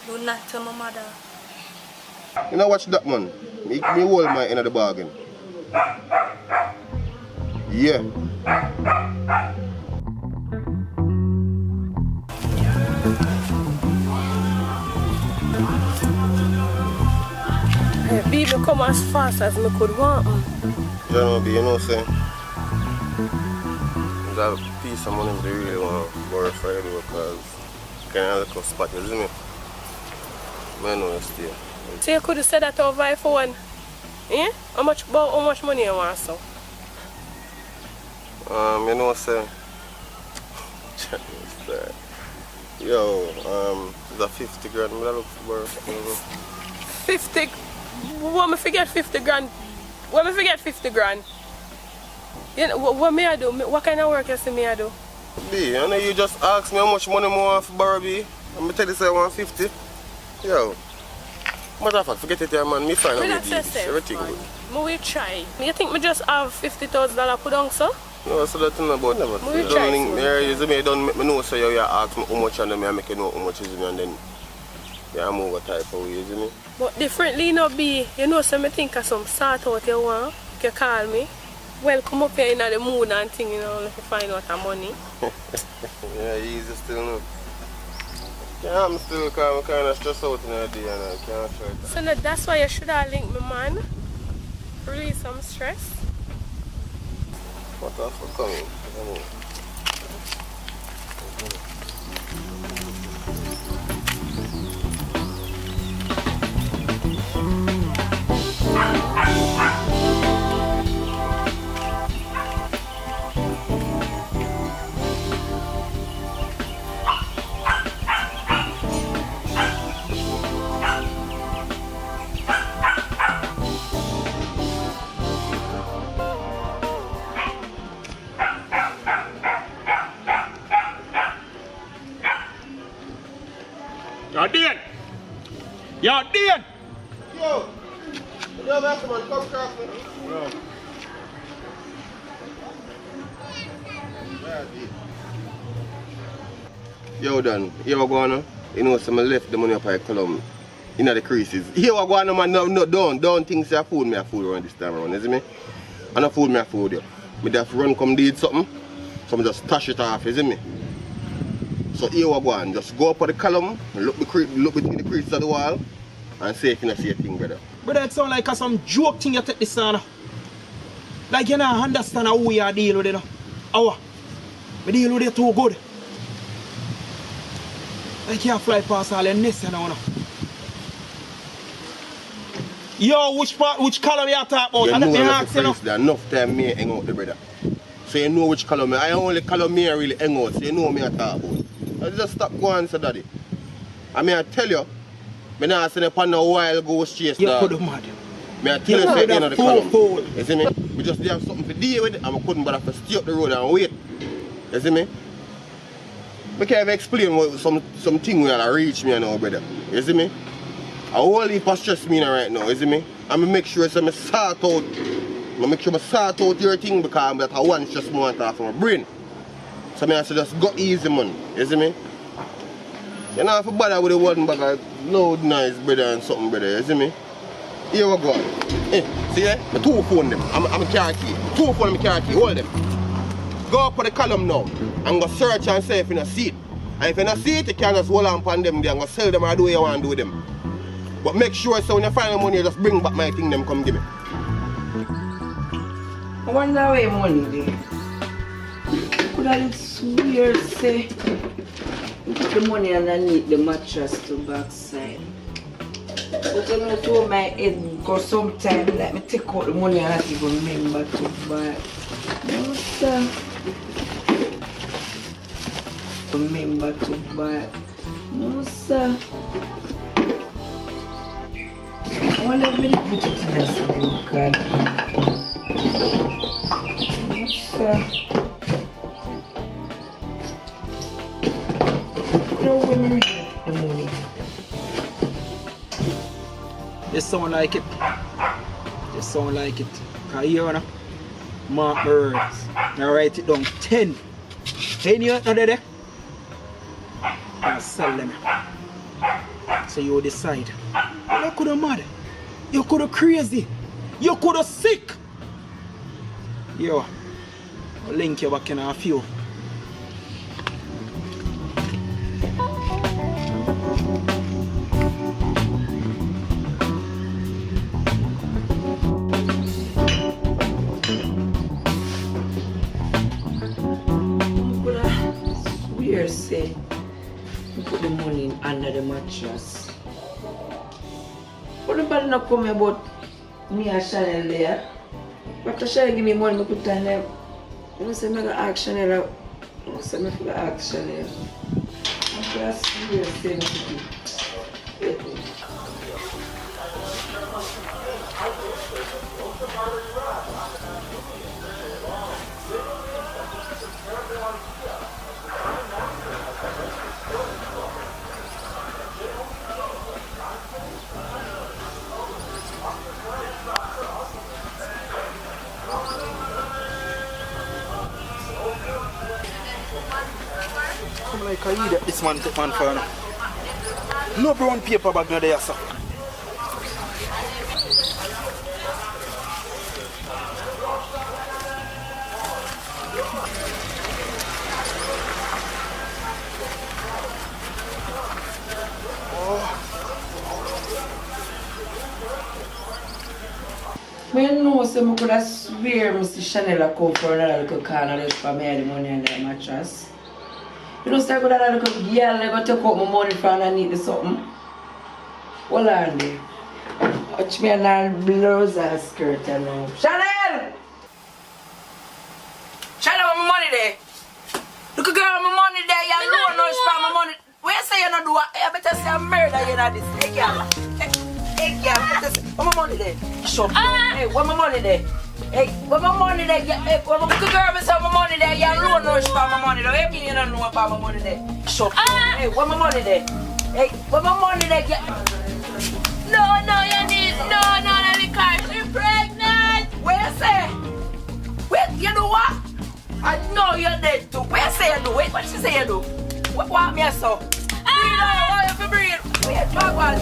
Do not tell my mother. You know watch that man? Me hold my end of the bargain. Yeah. Hey, baby, come as fast as me could want. You know, you know, say, that piece of money they really want to borrow for you because kind of look a spot, you see me? I know you stay. So you could have said that over the phone. Yeah? How much money you want, so? You know, say, yo, the 50 grand, I look for borrow. 50? What me forget 50 grand? What me forget 50 grand? You know, what may I do? What kind of work you see me I do? B, I know you just asked me how much money I want for borrow, B. I'm going to tell you say I want 50. Yo. Matter of fact, forget it here, man. Me find out your deals. Everything good. Me will try. You think me just have $50,000 put on, so? No, so that's not about never. Me will try. You don't make me know so you ask me how much and then I make you know how much is me and then you move a type of way, you see me? But differently not be, you know, so I think of some sort out you want, you call me. Well, come up here in the mood and thing, you know, if you find out the money. Yeah, easy still no. Yeah, I'm still kind of stressed out in the day and I can't try that. So no, that's why you should have linked me, man. Release some stress. What the fuck coming? You're dead! You're dead! Yo! Yo, that's man, come cross me. No. Yo, Dan, here we go on. You know, so I left the money up at Column in the creases. Here we go on, man. No, don't think say I fool me around this time around, you see me? I don't fool me a fool you. Me just run come did something, so I just stash it off, you see me? So here we go on, just go up at the column, look between the creases of the wall, and see if you see a thing, brother. Brother, it sound like some joke thing you take this on. Like you don't understand how we are dealing with it. How? We deal with it too good. Like you fly past all the nests you know. Yo, which color you talk about? You know there's enough time me hang out the brother. So you know which color me. I only color me really hang out, so you know me I talk about. I just stop going so daddy. I mean I tell you, I not send upon a wild ghost chase. You could have mad. I tell you say at the end of the column. You see me? We just have something to deal with it and I couldn't bother to stay up the road and wait. You see me? I can't even explain what something will reach me now, brother. You see me? I whole heap of stress me right now, you see me? I'm gonna make sure I sort out your thing because I want just want off my brain. So I say just go easy, man. You see me? You know if you bother with the one bag of loud noise, brother, and something, brother, you see me? Here we go. See there? The two phone them. I'm a car key. Two phone I'm a car key. Hold them. Go up on the column now and go search and see if you don't see it. And if you don't see it, you can just hold on upon them there and go sell them or do what you want to do with them. But make sure so when you find the money, you just bring back my thing them come give me. I wonder where money there. Could I swear say put the money underneath the mattress to backside. But when I told my head go sometime, let me take out the money and not even remember to buy. No sir. Remember to buy. No sir. I wonder if I put it in this God. No sir. No women the money. You sound like it. You sound like it. Cause here now, mark my words. Now write it down. 10. 10 you know there. I'll sell them. So you decide. You could have mad. You could have crazy. You could have sick. Yo, I'll link you back in a few. Say you put the money under the mattress. What nobody not come about me and Chanel there? After Chanel give me money, I put it on there. You know, say I'm going to ask Chanel. I say I'm going to ask Chanel. I'm going to say it. Like I eat this man take man for now. No brown paper bag no there, sir. I know so I could have swear Mr. Chanel come for another little corner just for me the money under the mattress. You know, so I could have a little girl I go take out my money from underneath the something. Hold on there. Watch me and I'll blouse and skirt and now. Chanel! Chanel, where my money there? Look girl, my money there, you know no for my money. Where you say you not do it? You better say I'm murder you know this. Hey girl. Hey girl, where my money there? Shut up. Hey, where my money there? Hey, where my money there? Hey, where my girl, me say my money there. You know no for my money there. Hey, me you don't know about my money there. Shut up. Hey, where my money there? Hey, where my money there? No, you need no, because you're pregnant. Where you say? Wait, you know what? I know you're dead too. Where you say you do? Wait, what she say you do? What me so? Breathe out, why you breathe? Wait, back one.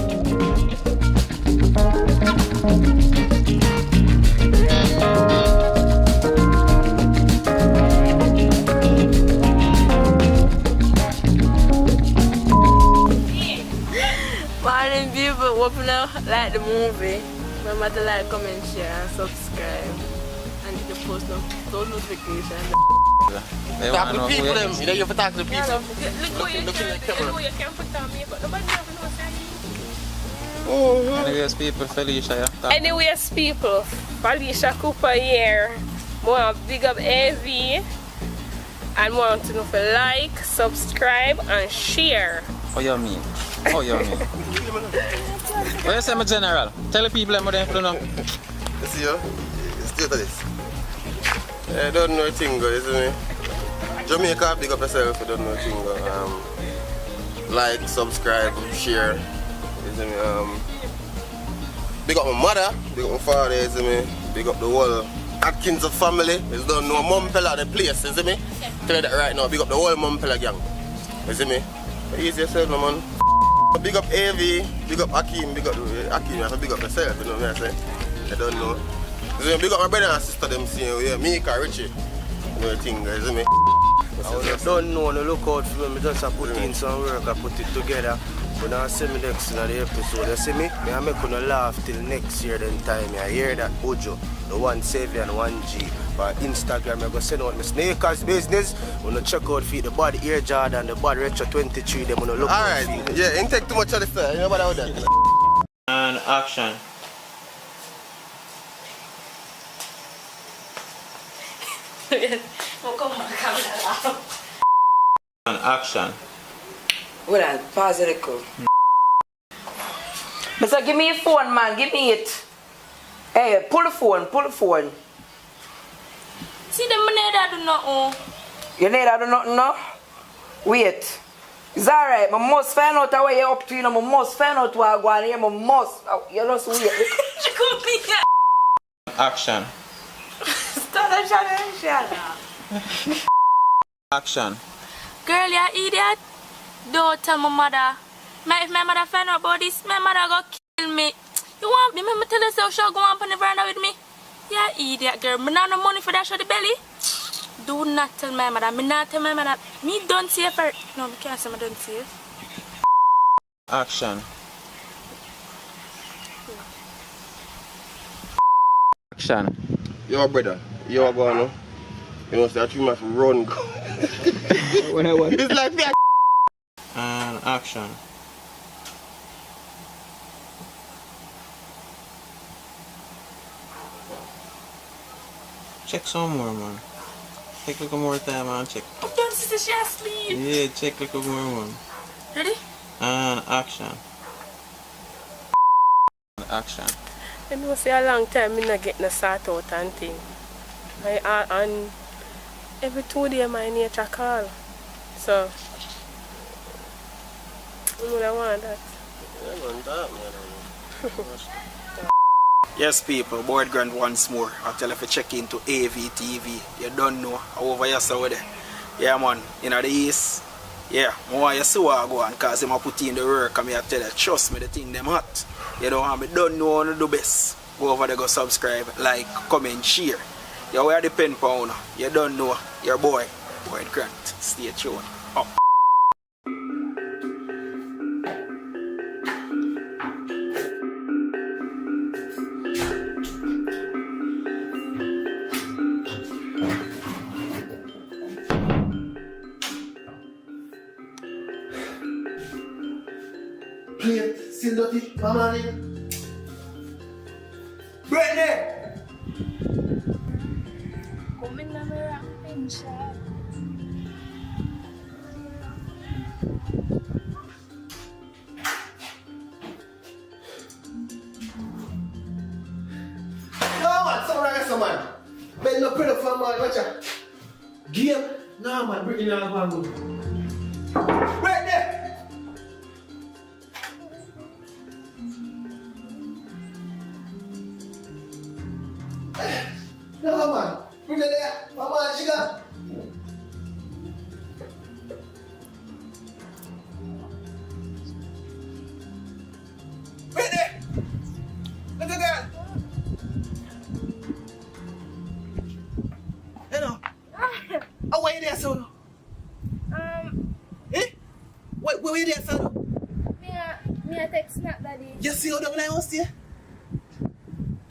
Morning people, hope you now like the movie. Remember to like, comment, share and subscribe. And hit the post notifications. Talk to the people them. You know you have to talk to the people. Look in the camera. You can't put on me, but nobody knows. Anyways, people, Felicia, yeah. Anyways, people, Felicia Cooper here. More big up AV. And want to know if you like, subscribe, and share. What you mean? Oh, you mean? What you say, my general? Tell the people what they know. You see, straight to this. I don't know a thing, isn't it? Jamaica, big up yourself, you don't know a thing. Like, subscribe, share. Isn't it? Big up my mother, big up my father, isn't it? Big up the whole Atkins of family. You don't know Mum Pella the place, isn't it? Tell you that right now, big up the whole Mum Pella gang. Isn't it? Easy yourself, no man. Big up AV, big up Akeem, big up Akeem, you have to big up yourself, you know what I say? I don't know. So big up my brother and sister, them seeing you, Mika, Richie. You know the thing, guys, me? I don't know, no look out for me, just put in some work, I put it together. When I see me next in the episode, you see me? I make you laugh till next year then time. I hear that Ojo, the 1 and 1G. For Instagram, I go send out my sneakers business. When I check out for the Baadd Air Jordan, the Baadd Retro 23, them gonna look alright, yeah, ain't take too much of the fair, you know about that? And action. And action. Well, pause it, cool. Mister, give me your phone, man. Give me it. Hey, pull the phone. Pull the phone. See them neither do nothing. You neither do nothing, no? Wait. It's alright. I must find out what you're up to. You know, I must find out what I'm going here. I must. You just wait. She come here. Action. Stop that shut Action. Girl, you idiot. Don't tell my mother. If my mother find out about this, my mother go kill me. You want me to tell yourself she'll go on the veranda with me? Yeah, idiot girl. Me not no money for that show the belly. Do not tell my mother. Me not tell my mother. Me don't see her. No, me can't say me don't see her. Action. Action. Yo, brother, you are going, no? You know, so I treat my run. When I want. It's like that. And action. Check some more, man. Take a little more time, man. Check. I'm done, sister. She asleep. Yeah, check a little more, man. Ready? And action. Action. I know say a long time I not get no sort out and thing. And every 2 days my nature call. So I want that. Yes, people, Board Grand once more. I'll tell you if you check into AVTV. You don't know. Over here, so there. Yeah, man. In the east. Yeah, more you see what I go on because I put in the work and I tell you, trust me, the thing them hot. You know, I don't know how to do best. Go over there, go subscribe, like, comment, share. You wear the pen pound. You don't know. Your boy, Board Grant. Stay tuned. Up. Plate, still dirty, mama. Brittany! Come in the mirror and shot. No, man, some man. Men no pray for man, watch out. Game? No, man, Brittany not going good. Brittany! No, man. Brittany there. Mama, she got. Brittany! Little girl! Hello. Oh, where you there, son? Eh? Where you there, son? Me a text snap, daddy. You see how down I was there?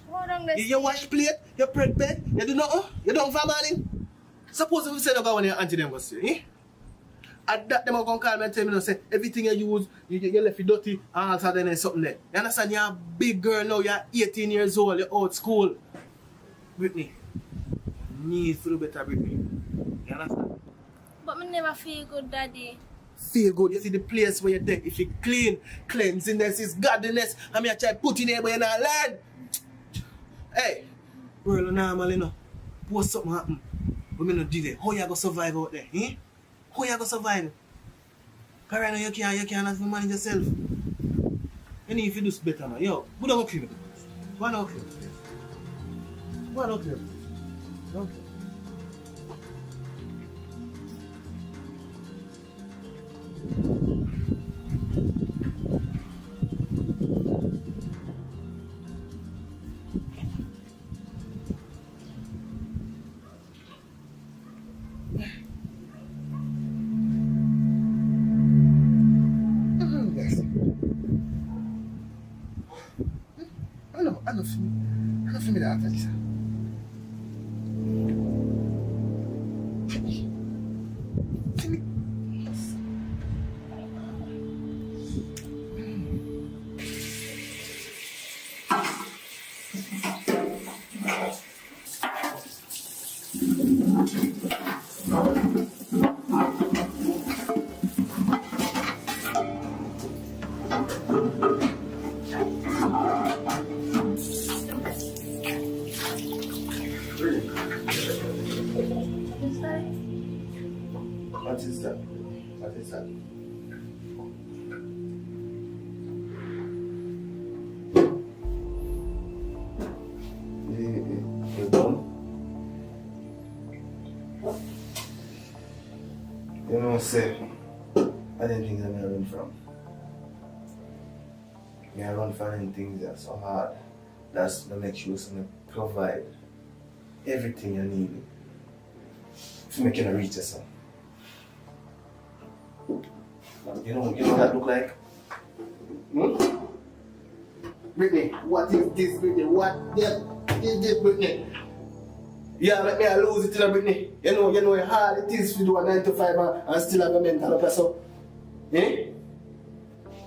Hold on, let's You wash plate, you prep bed, you do nothing, you don't for morning. Suppose if you say no go when your auntie them go say, eh? At that them are gonna call me and tell me, say everything you use, you left it dirty and also then there's something there. You understand? You're a big girl now, you're 18 years old, you're out school. Brittany, need to do better, Brittany. You understand? But me never feel good, daddy. Feel good, you see the place where you're there. If you clean, cleanliness is godliness. I mean I try to put in there but you're not learn. Hey, world normal, you know. Post something happen. But me not do that. How you gonna survive out there? Eh? How you gonna survive? Because right now you can't have to manage yourself. You need to do better, man. Yo, go down clean. Go down clean. Go down clean. Okay. for me that, Lisa. What is that? What is that? You done? You know, say, I didn't think that I run from. I run from anything that's so hard. That's to make sure to provide everything you need to make you reach yourself. You know what that look like? Hmm? Brittany, what is this, Brittany? What is this, Brittany? Yeah, let me lose it, Brittany. You know how hard it is to do a 9 to 5 and still have a mental up, so. Eh?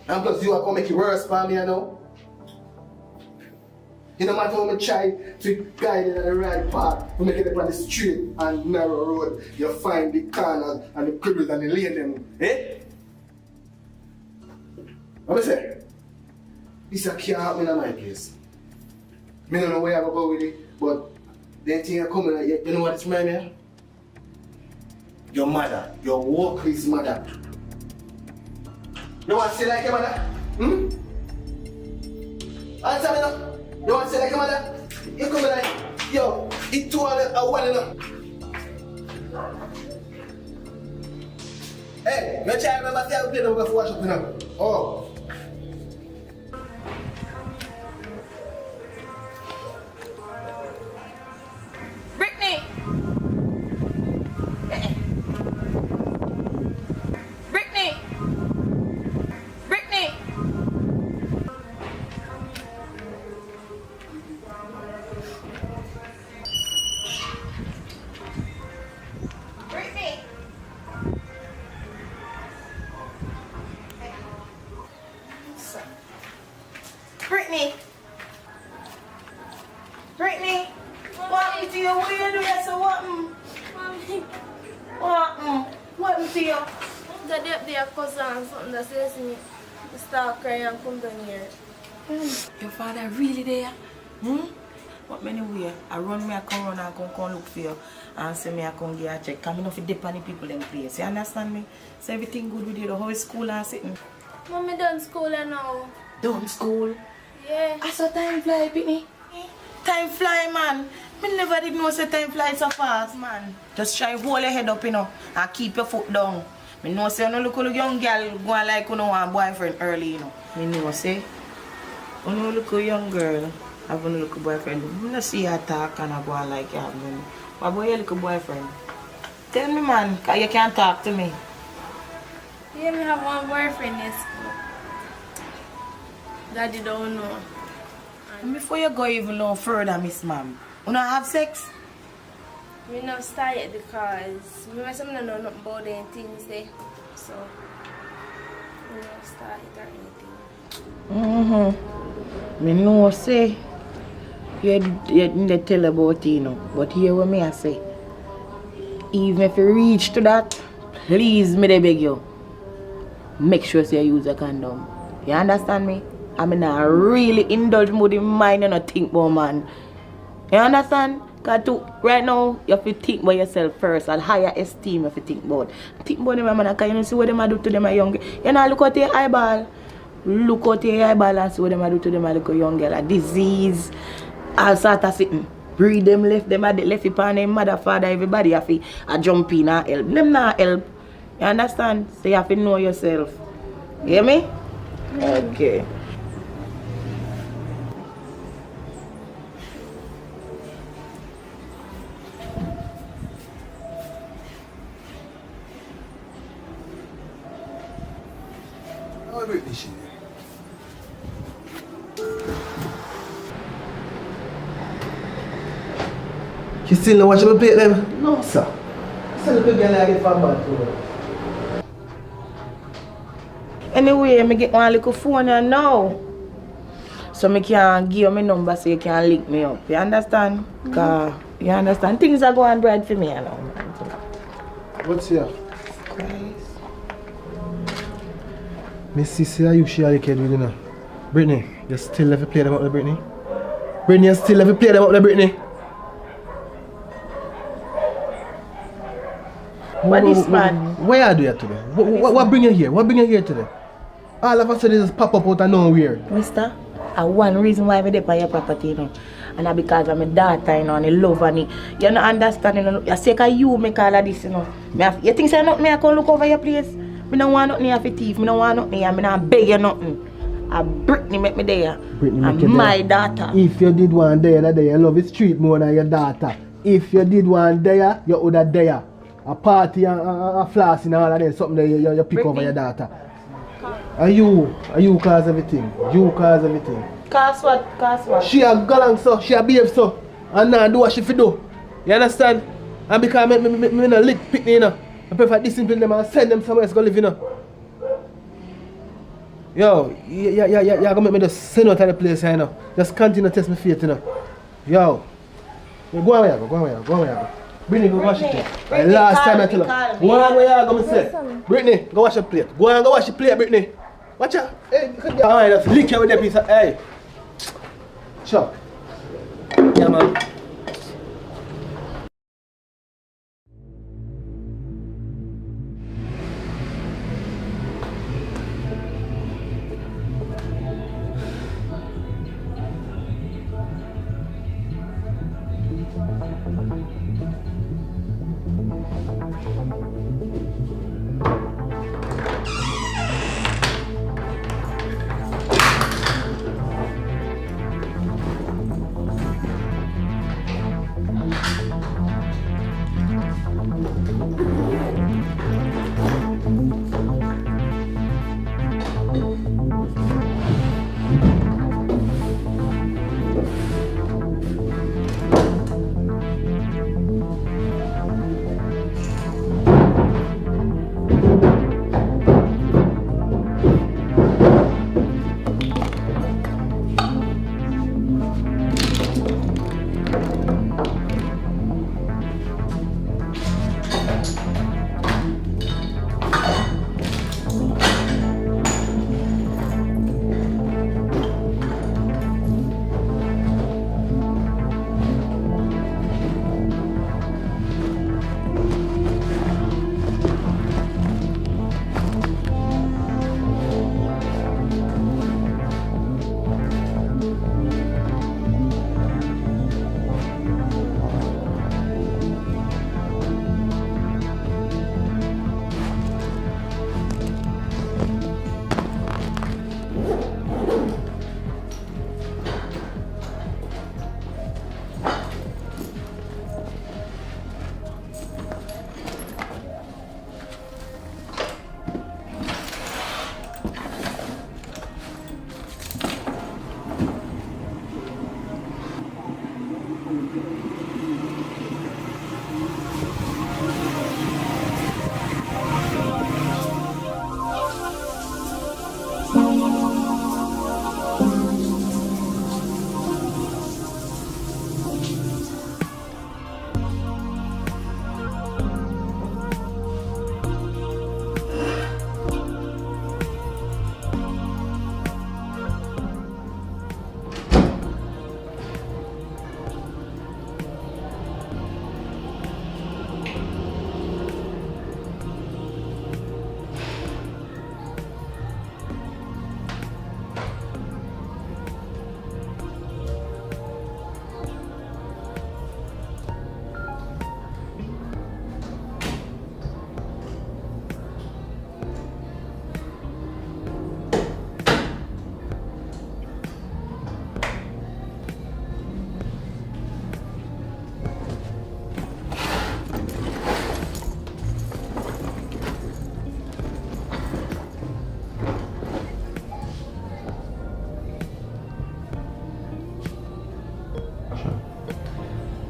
And plus you are going to make it worse for me, you know? You no matter how much try to guide it on the right path, to make it up on the straight and narrow road, you find the corners and the cribbles and the lane them. Eh? What I say? This can't happen in my place. I don't know where I go with it, but the thing are coming, you know what it's my man? Your mother, your workplace mother. You want to say like your mother? Hmm? Answer me now. You want to say like your mother? You come like, yo, it's 2 and 1 enough. Hey, you try to remember to play them before I watch up now. Oh. Brittany! Brittany! Brittany! Brittany! Brittany! Brittany! What happened to you? What are you doing? So what? What happened to you? The day up there, cousin, something that says to me, start crying and come down here. Your father really there? Hmm? But anyway, I run me, I come run and come look for you and say me I come get a check. Come in off the depend people in place. You understand me? So everything good with you, the whole school and sitting. Mommy done school now. Done school? Yeah. I saw time fly, Pitney. Time fly, man. Me never did know say time fly so fast, man. Just try hold your head up, you know, and keep your foot down. Me know say you no look a young girl going like you know want boyfriend early, you know. Me know say you no look a young girl have a look a boyfriend. Me no see her talk and I go on like you have money. What about your little boyfriend? Tell me, man, cause you can't talk to me. Yeah, me have one boyfriend in school. Daddy don't know. And before you go even no further, Miss Ma'am, you not have sex? We not start yet because me myself don't know nothing about them things there. So we not start it or anything. Me know say you didn't tell about it, you know. But hear what me I say. Even if you reach to that, please me they beg you. Make sure say you use a condom. You understand me? I mean I really indulge more in mind and not think about man. You understand? Because right now you have to think about yourself first and higher esteem you have to think about. Think about them man because you know see what them do to them young. You know look at your eyeball. Look out your eyeball and see what them do to them little young girl. A disease, all sort of sitting. Breed them left it upon them mother, father, everybody have to jump in and help. Them not help. You understand? So you have to know yourself. You hear me? Okay. How about this shit? She still not watching me play them? No, sir. Still the girl I get from Baadd too. Anyway, I get one little phone here now. So I can give you my number so you can link me up. You understand? Cause you understand? Things are going bright for me you know. What's here? Christ. Miss Sissy, are you share the kid with you now? Brittany, you still ever play them up there, Brittany? Brittany, you still ever play them up there, Brittany? But this man. What you do here today? What bring you here? What bring you here today? All of a sudden just pop up out of nowhere. Mister, one reason why I'm there for your property, you know. And that's because I'm a daughter, you know, and I love and you don't understand, you know. You say that you make all of this, you know. You think so not me I can look over your place? I don't want nothing for thief, I don't want nothing, I don't beg you nothing. Brittany make me there. Brittany make and you my there. daughter. If you did one there, that day, you love the street more than your daughter. If you did one there, you would have there. A party and a floss and all of that, something that you pick Brittany. over your daughter. Are you cause everything? You cause everything. Cause what? Cause what? She a galang so, she a behave so, and now do what she fi do. You understand? And because me no lick pick you know, I prefer discipline them and send them somewhere else go live, you know. Yo, you gonna make me just send out of the place, you know. Just continue to test my faith, you know. Yo, go on where you go. Brittany, go wash your plate. Brittany, Last time I call me. tell her. Go on where you go, me say. Brittany, go wash your plate. Go wash your plate, Brittany. Watch out. Hey, alright, just lick you with that piece of, hey. Sure. Yeah, man.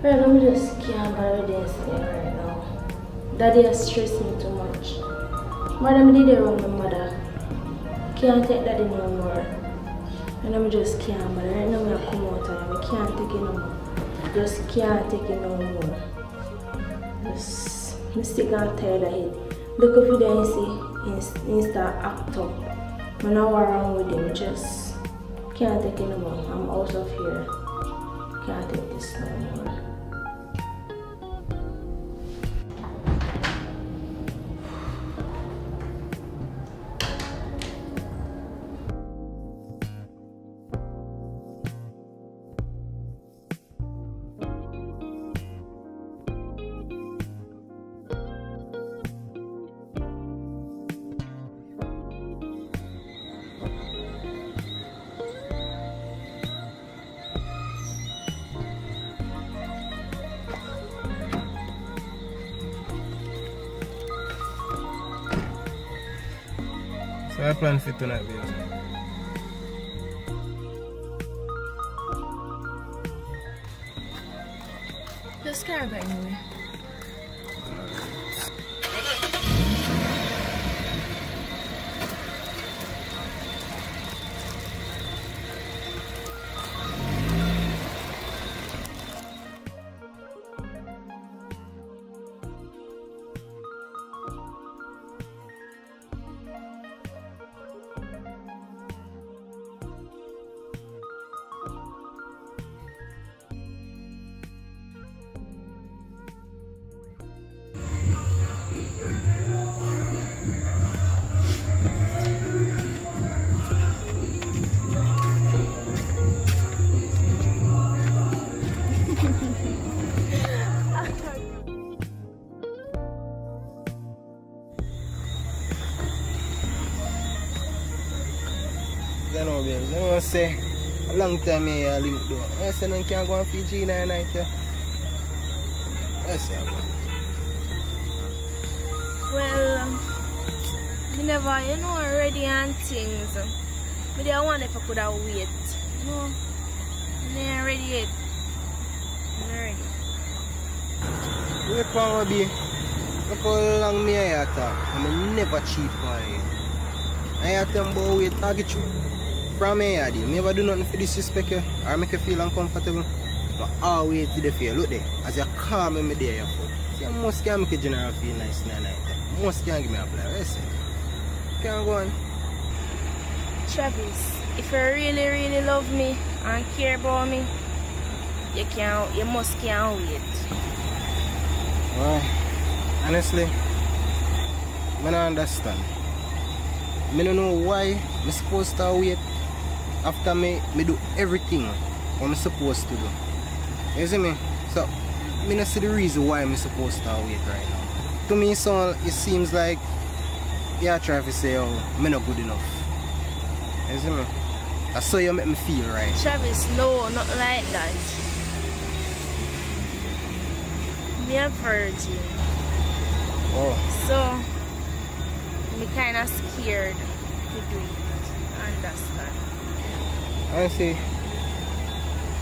Right now, I just can't bother this thing right now. Daddy has stressed me too much. Mother, I did it wrong, my mother. Can't take daddy no more. And I just can't bother. Right now, I come out and I can't take it no more. Just can't take it no more. Just, I'm sick and tired of it. Look if you don't see, Insta act up. I'm not around with him, just can't take it no more. I'm out of here. Can't take this no more. So I plan for tonight, baby. Just carry back anyway. I know, baby. I want to say, a long time I link though. I said I can't go on Fiji night. I say, Well, me never, you know, ready and things. But I wonder if I could have wait. No, I'm not ready yet. I'm not ready. wait for me, baby. Look how long me I talk. I'm never cheap on you. I tell them about wait, I get you. From me, I never do nothing for disrespect you or make you feel uncomfortable. But always do the fear. Look there, as you call me there, you fool. See, most can make a general feel nice in the night. Most can give me a play. Listen, can't go on. Travis, if you really, really love me and care about me, you must can't wait. Why? Honestly, I don't understand. I don't know why I'm supposed to wait after me do everything what I'm supposed to do. You see me? So, I don't see the reason why I'm supposed to wait right now. To me, so it seems like you're trying to say, oh, I'm not good enough. You see me? That's how you make me feel, right? Travis, no, not like that. Me a virgin. Oh. So, I'm kind of scared to do it. Understand? I see.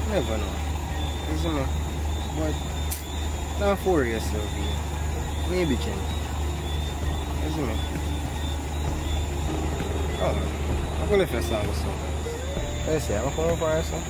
Never know. You see me? But don't worry yourself here. Maybe change. You see me? Oh, I'm gonna feel something soon. Let's see, I'm coming for you, son.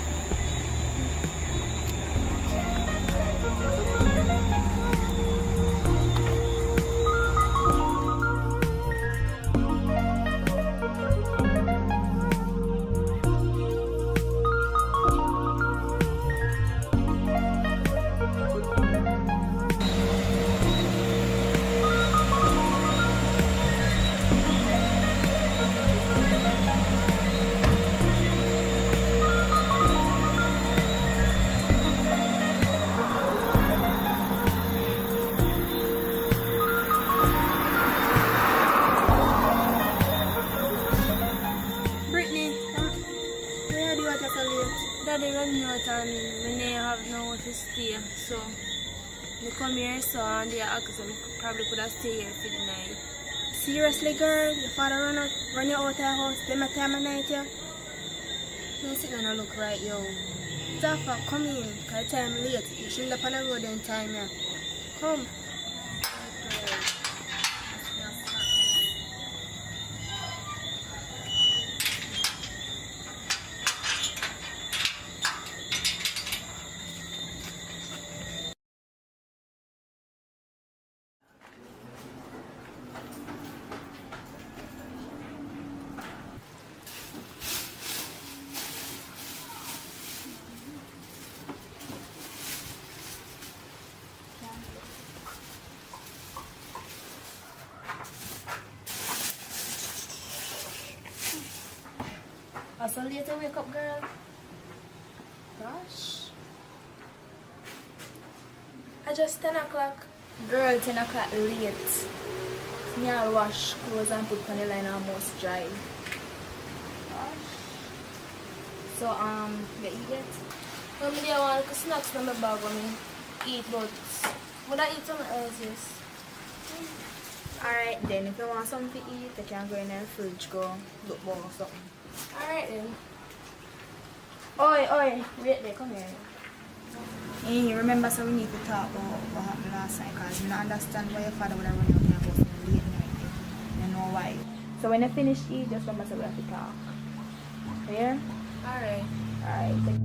Daddy run me out and when they have nowhere to stay, so I come here so and they ask them probably could have stayed here for the night. Seriously, girl, your father run you out of the house, spend my time at night here? Don't sit down and look right, yo. it off and come in. Cause time late. You shouldn't have on the road in time, yeah. Come. Are so late to wake up, girl? Gosh. I just 10 o'clock. Girl, 10 o'clock late. Me I'll wash clothes and put on the line almost dry. Gosh. So, get you get? I want snacks in my bag when me eat, but would I eat something else, yes? Alright then, if you want something to eat, you can go in the fridge, go look more or something. Alright then. Oi, wait there, come here. Hey, remember, so we need to talk about what happened last night, because I don't understand why your father would have run out of your house in the late night. I know why. So when you finish eat, just remember, so we have to talk. Yeah? Alright. Alright.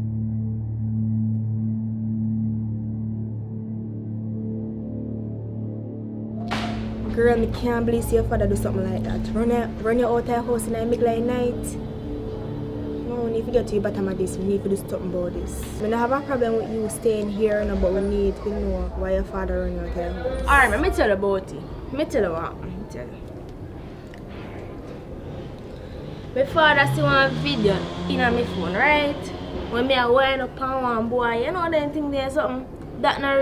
Girl, I can't believe your father do something like that. Run you out of the house in the middle of the night. No, we need to get to the bottom of this. We need to do something about this. I don't have a problem with you staying here, no, but we need to know why your father run you out of the house. Alright, let me tell you about it. Let me tell you what happened. Let me tell you. My father see one video in my phone, right? When me a wind up on one boy, you know them thing there something. That not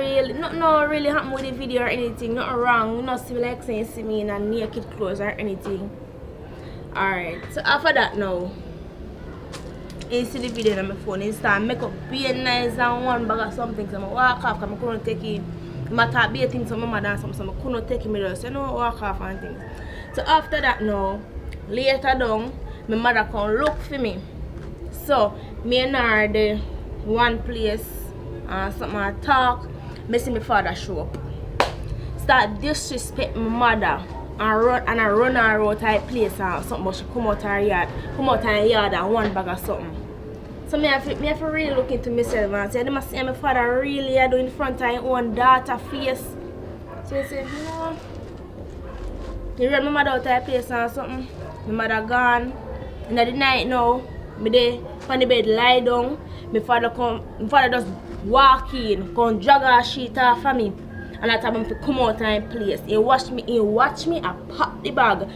really happen with the video or anything, nothing wrong. You know, see me like saying see me in a naked clothes or anything. Alright, so after that now, he see the video on my phone, he start make up be nice and one bag of something, so I walk off because I couldn't take it. I thought be a thing so my mother and something, so I couldn't take it just, you know, walk off and things. So after that now, later down, my mother come look for me. So me and her the one place. Something I talk, I see my father show up. Start disrespect my mother and I run her out of place and something, but she come out her yard, and one bag of something. So me have to really look into myself and say, they must see my father really do in front of his own daughter face. So I said, no. You run my mother out of place and something. My mother gone. In the night now, me there on the bed lie down. My father just walk in, come drag her sheet off of me, and I tell him to come out and place. He watch me, I pop the bag.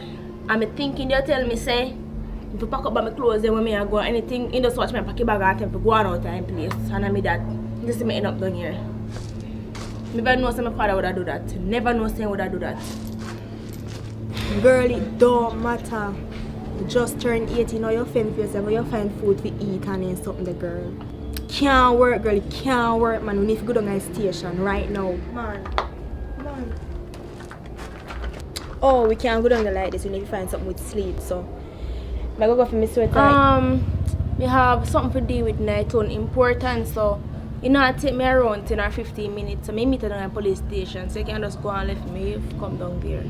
And me thinking they tell me say, if you pack up my clothes then when me I go anything, he just watch me pack the bag and tell me to go out and place. And I mean that this is me end up down here. Never know say my father would have do that. Never know say he would have do that. Girl, it don't matter. You just turn 18 or you fend for yourself or you find food to eat and then something the girl. Can't work, girl, it can't work, man. We need to go down to the station right now. Man. Oh, we can't go down there like this. We need to find something with sleep, so I go for my sweater. We have something to do with night on important, so you know it take me around 10 or 15 minutes. So I meet at the police station, so you can just go and let me come down there.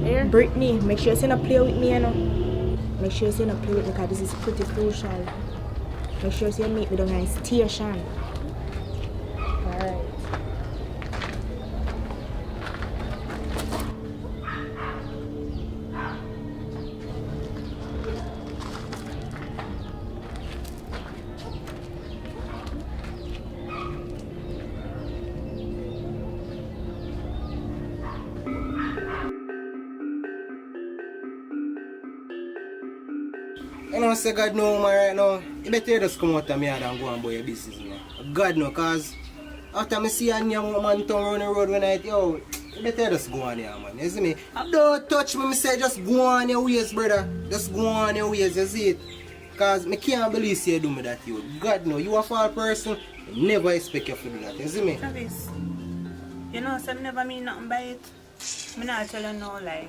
Here? Brittany, make sure you don't play with me, you know. Make sure you don't play with me because this is pretty crucial. Make sure you meet me down at the station. Alright. You know, say God know man right now. You better just come out of me and go and buy your business, you know. God know, cause after I see a young man turn around the road one night, yo, you better just go on here, man. You see me? Don't touch me, say just go on your ways, brother. Just go on your ways, you see it? Cause I can't believe you do me that, you. God know, you a foul person, I never expect you to do that, you see me? Travis, you know, so I never mean nothing by it. I not tell you no lie.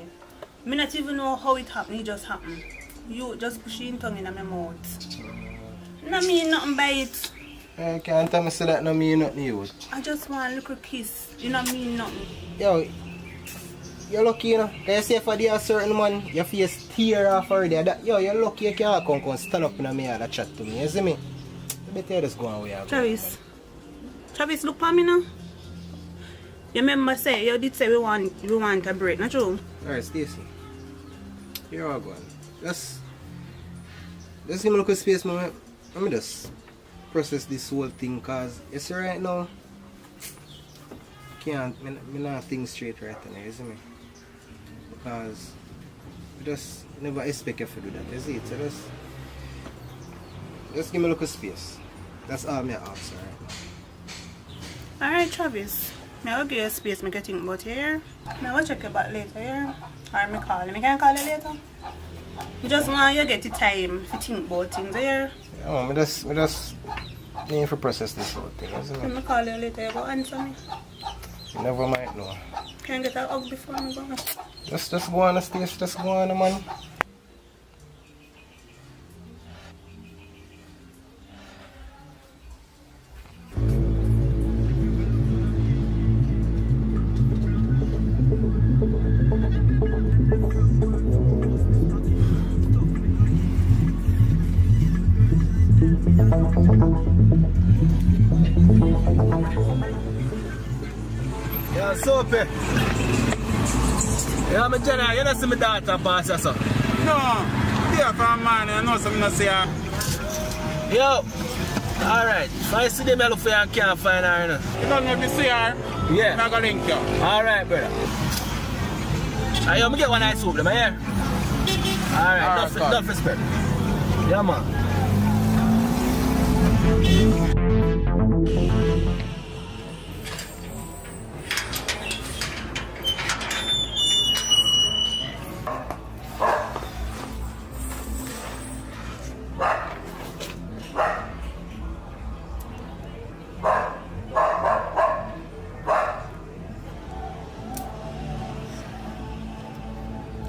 I not even know how it happened, it just happened. You just push your tongue in my mouth. I mean nothing by it. I can't tell me say that no mean nothing to you. I just want a little kiss. You don't mean nothing. Yo, you're lucky, you know. Can you say for there a certain man, your face tear off already. Yo, you're lucky you can't come stand up in me and chat to me. You see me? You better just go away. Travis, look for me now. You remember say, you did say we want a break, not true? Alright, Stacy. Here I go. Just give me a little space, man. Let me just process this whole thing, cause you see right now, me not think straight right now, you see me? Because I just never expect you to do that, you see it? So just give me a little space. That's all me ask right now. Alright, Travis. I will give you space to think about here. I will check you back later here. Or me call you. I can call you later. You just want you get the time to think about things here. Yeah, I just need to process this whole thing, isn't it? I call you later, you go answer me. You never might know. Can I get a hug before I go? Just go on the stage, just go on, man. Yeah, Soapy. Yeah, my Jenna, you don't see my daughter pass or something? No, dear from man, you know something to say. Yo, alright. If I see them, I look for you and can't find her, you know. You don't know if you see her? Yeah. I'm going to link you. Alright, brother. Alright, I'm get one nice soup, them, yeah? Alright, enough respect. Yeah, man.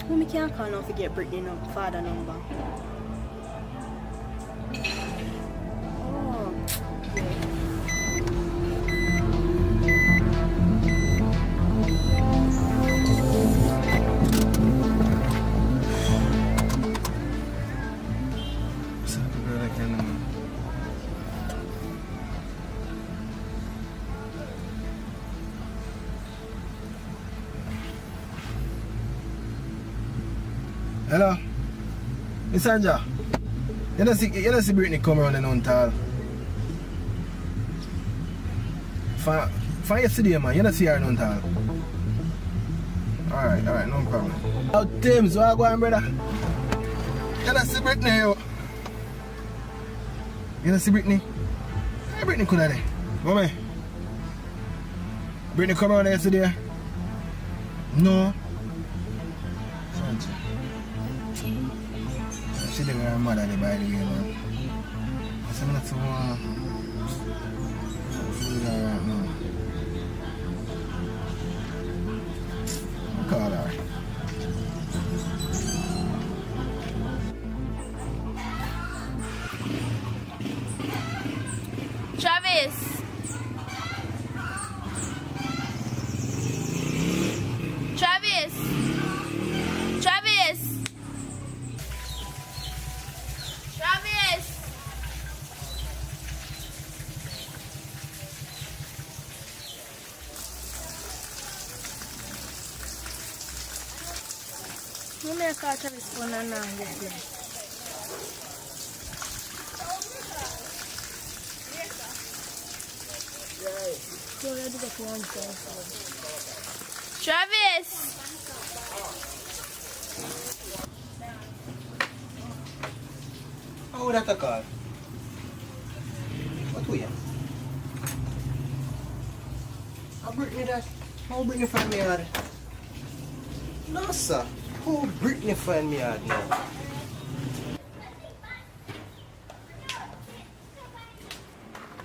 We can't call now to get Brittany no father number. Oh. Hello? Miss Sandra, you don't see Brittany come around and tall. For yesterday, man, you don't see her and tall. Alright, no problem. How Tim, so I go on, brother? You don't see Brittany, yo. You don't see Brittany? Hey, Brittany could have there. Mommy. Brittany come around yesterday? No. She didn't wear her mother by the way, man. So I'm not so see her right now. I'll call her. Travis! Travis! Travis! Travis! You may call Travis phone and now get them. You already got one phone. Travis! How would that call? What way? How Brittany that? How Brittany find me out? No, sir. How Brittany find me out now?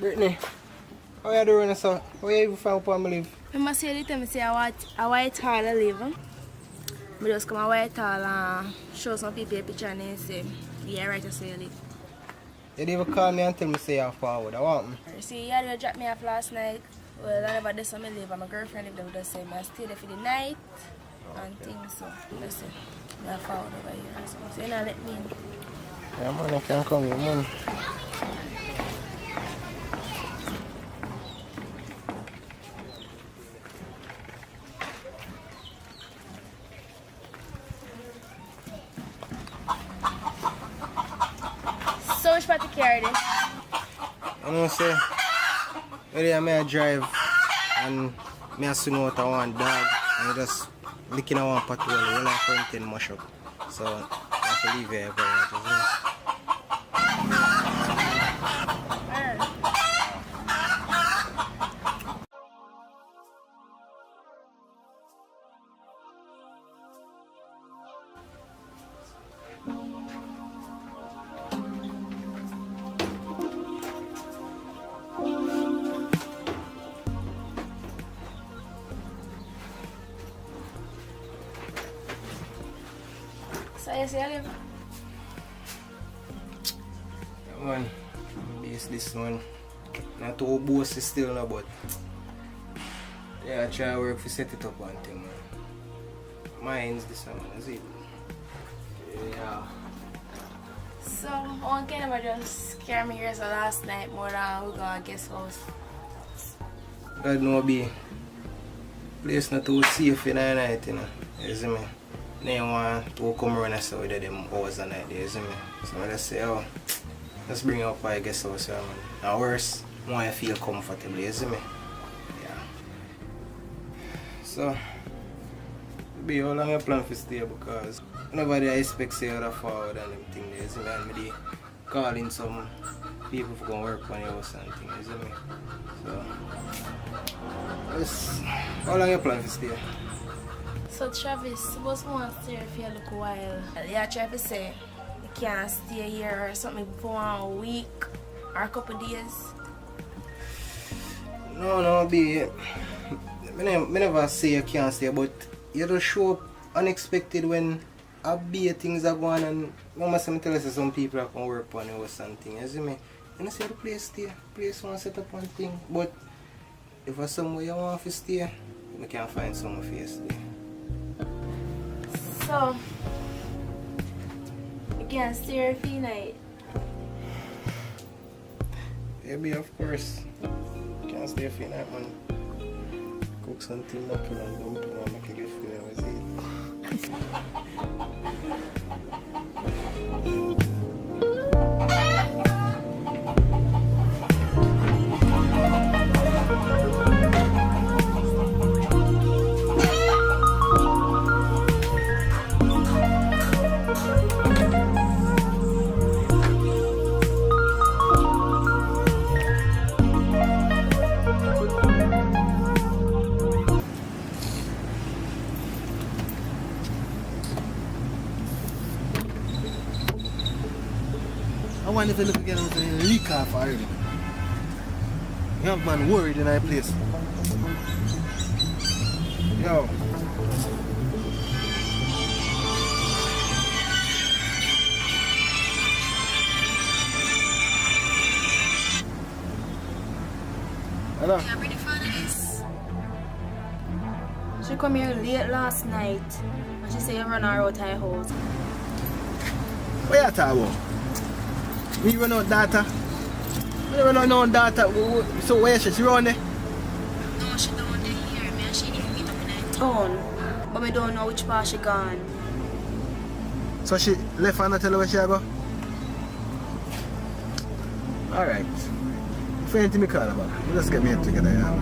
Brittany, how you doing, sir? How you even find up on me live? I must say the time I say a White Hall I live. I just come a White Hall and show some people a picture and they say, yeah, right, I say you live. You didn't even call me and tell me say you're forward. I want me. You see, you had to drop me off last night. Well, I never did some leave, and my girlfriend lived there with us, so I stayed there for the night and things, so that's it. I'm forward over here. So you know, let me in. Yeah, man, I can come here, man. So much for the carry this. I know, say, maybe I may drive and I swing out a one dog and I just licking a one patrol when I front end mash up. So I have to leave here. So you see, I live. Man, base this one. Not too bossy still no, but yeah, I try to work to set it up one thing, man. Mine's this one, is it? Yeah. So one kind of just scare me here so last night more than we gonna guest house. God no be place not too safe in the night, you know. You see me? They want to come run us with them hours a night, you see me? So I just say, oh, let's bring up my guest house, man. And worse, more I feel comfortable, you see me? Yeah. So, be how long you plan to stay because nobody expects you to forward and them things, you see me? And me calling some people to come work on your house and things, you see me? So, yes. How long you plan to stay? So Travis, suppose we want to stay here for a little while. Yeah, Travis say you can't stay here or something for a week or a couple days. No, be. I never say you can't stay, but you just show up unexpected when a big things are going on and mama say me tell us some people are going to work on you or something, you see me? And I say the place stay, place want to set up one thing, but if there's somewhere you want to stay, you can find somewhere for you to stay. So, you can't stay here for the night. Maybe, of course. You can't stay for the night, man. Cook something up and dumpling and make you get feeling with it. I wonder if you look again and say leak off already. Young man worried in that place. Yo. Hello? Yeah, I'm ready for this. She come here late last night and she say you run her out of her house. What you talking about? Me run out data? Me run out no data. So where is she? She run there? No, she don't want to hear me and she need to meet up in the town. But I don't know which part she gone. So she left and not tell her where she go? Alright. If anything me call about, let's get me together, yeah.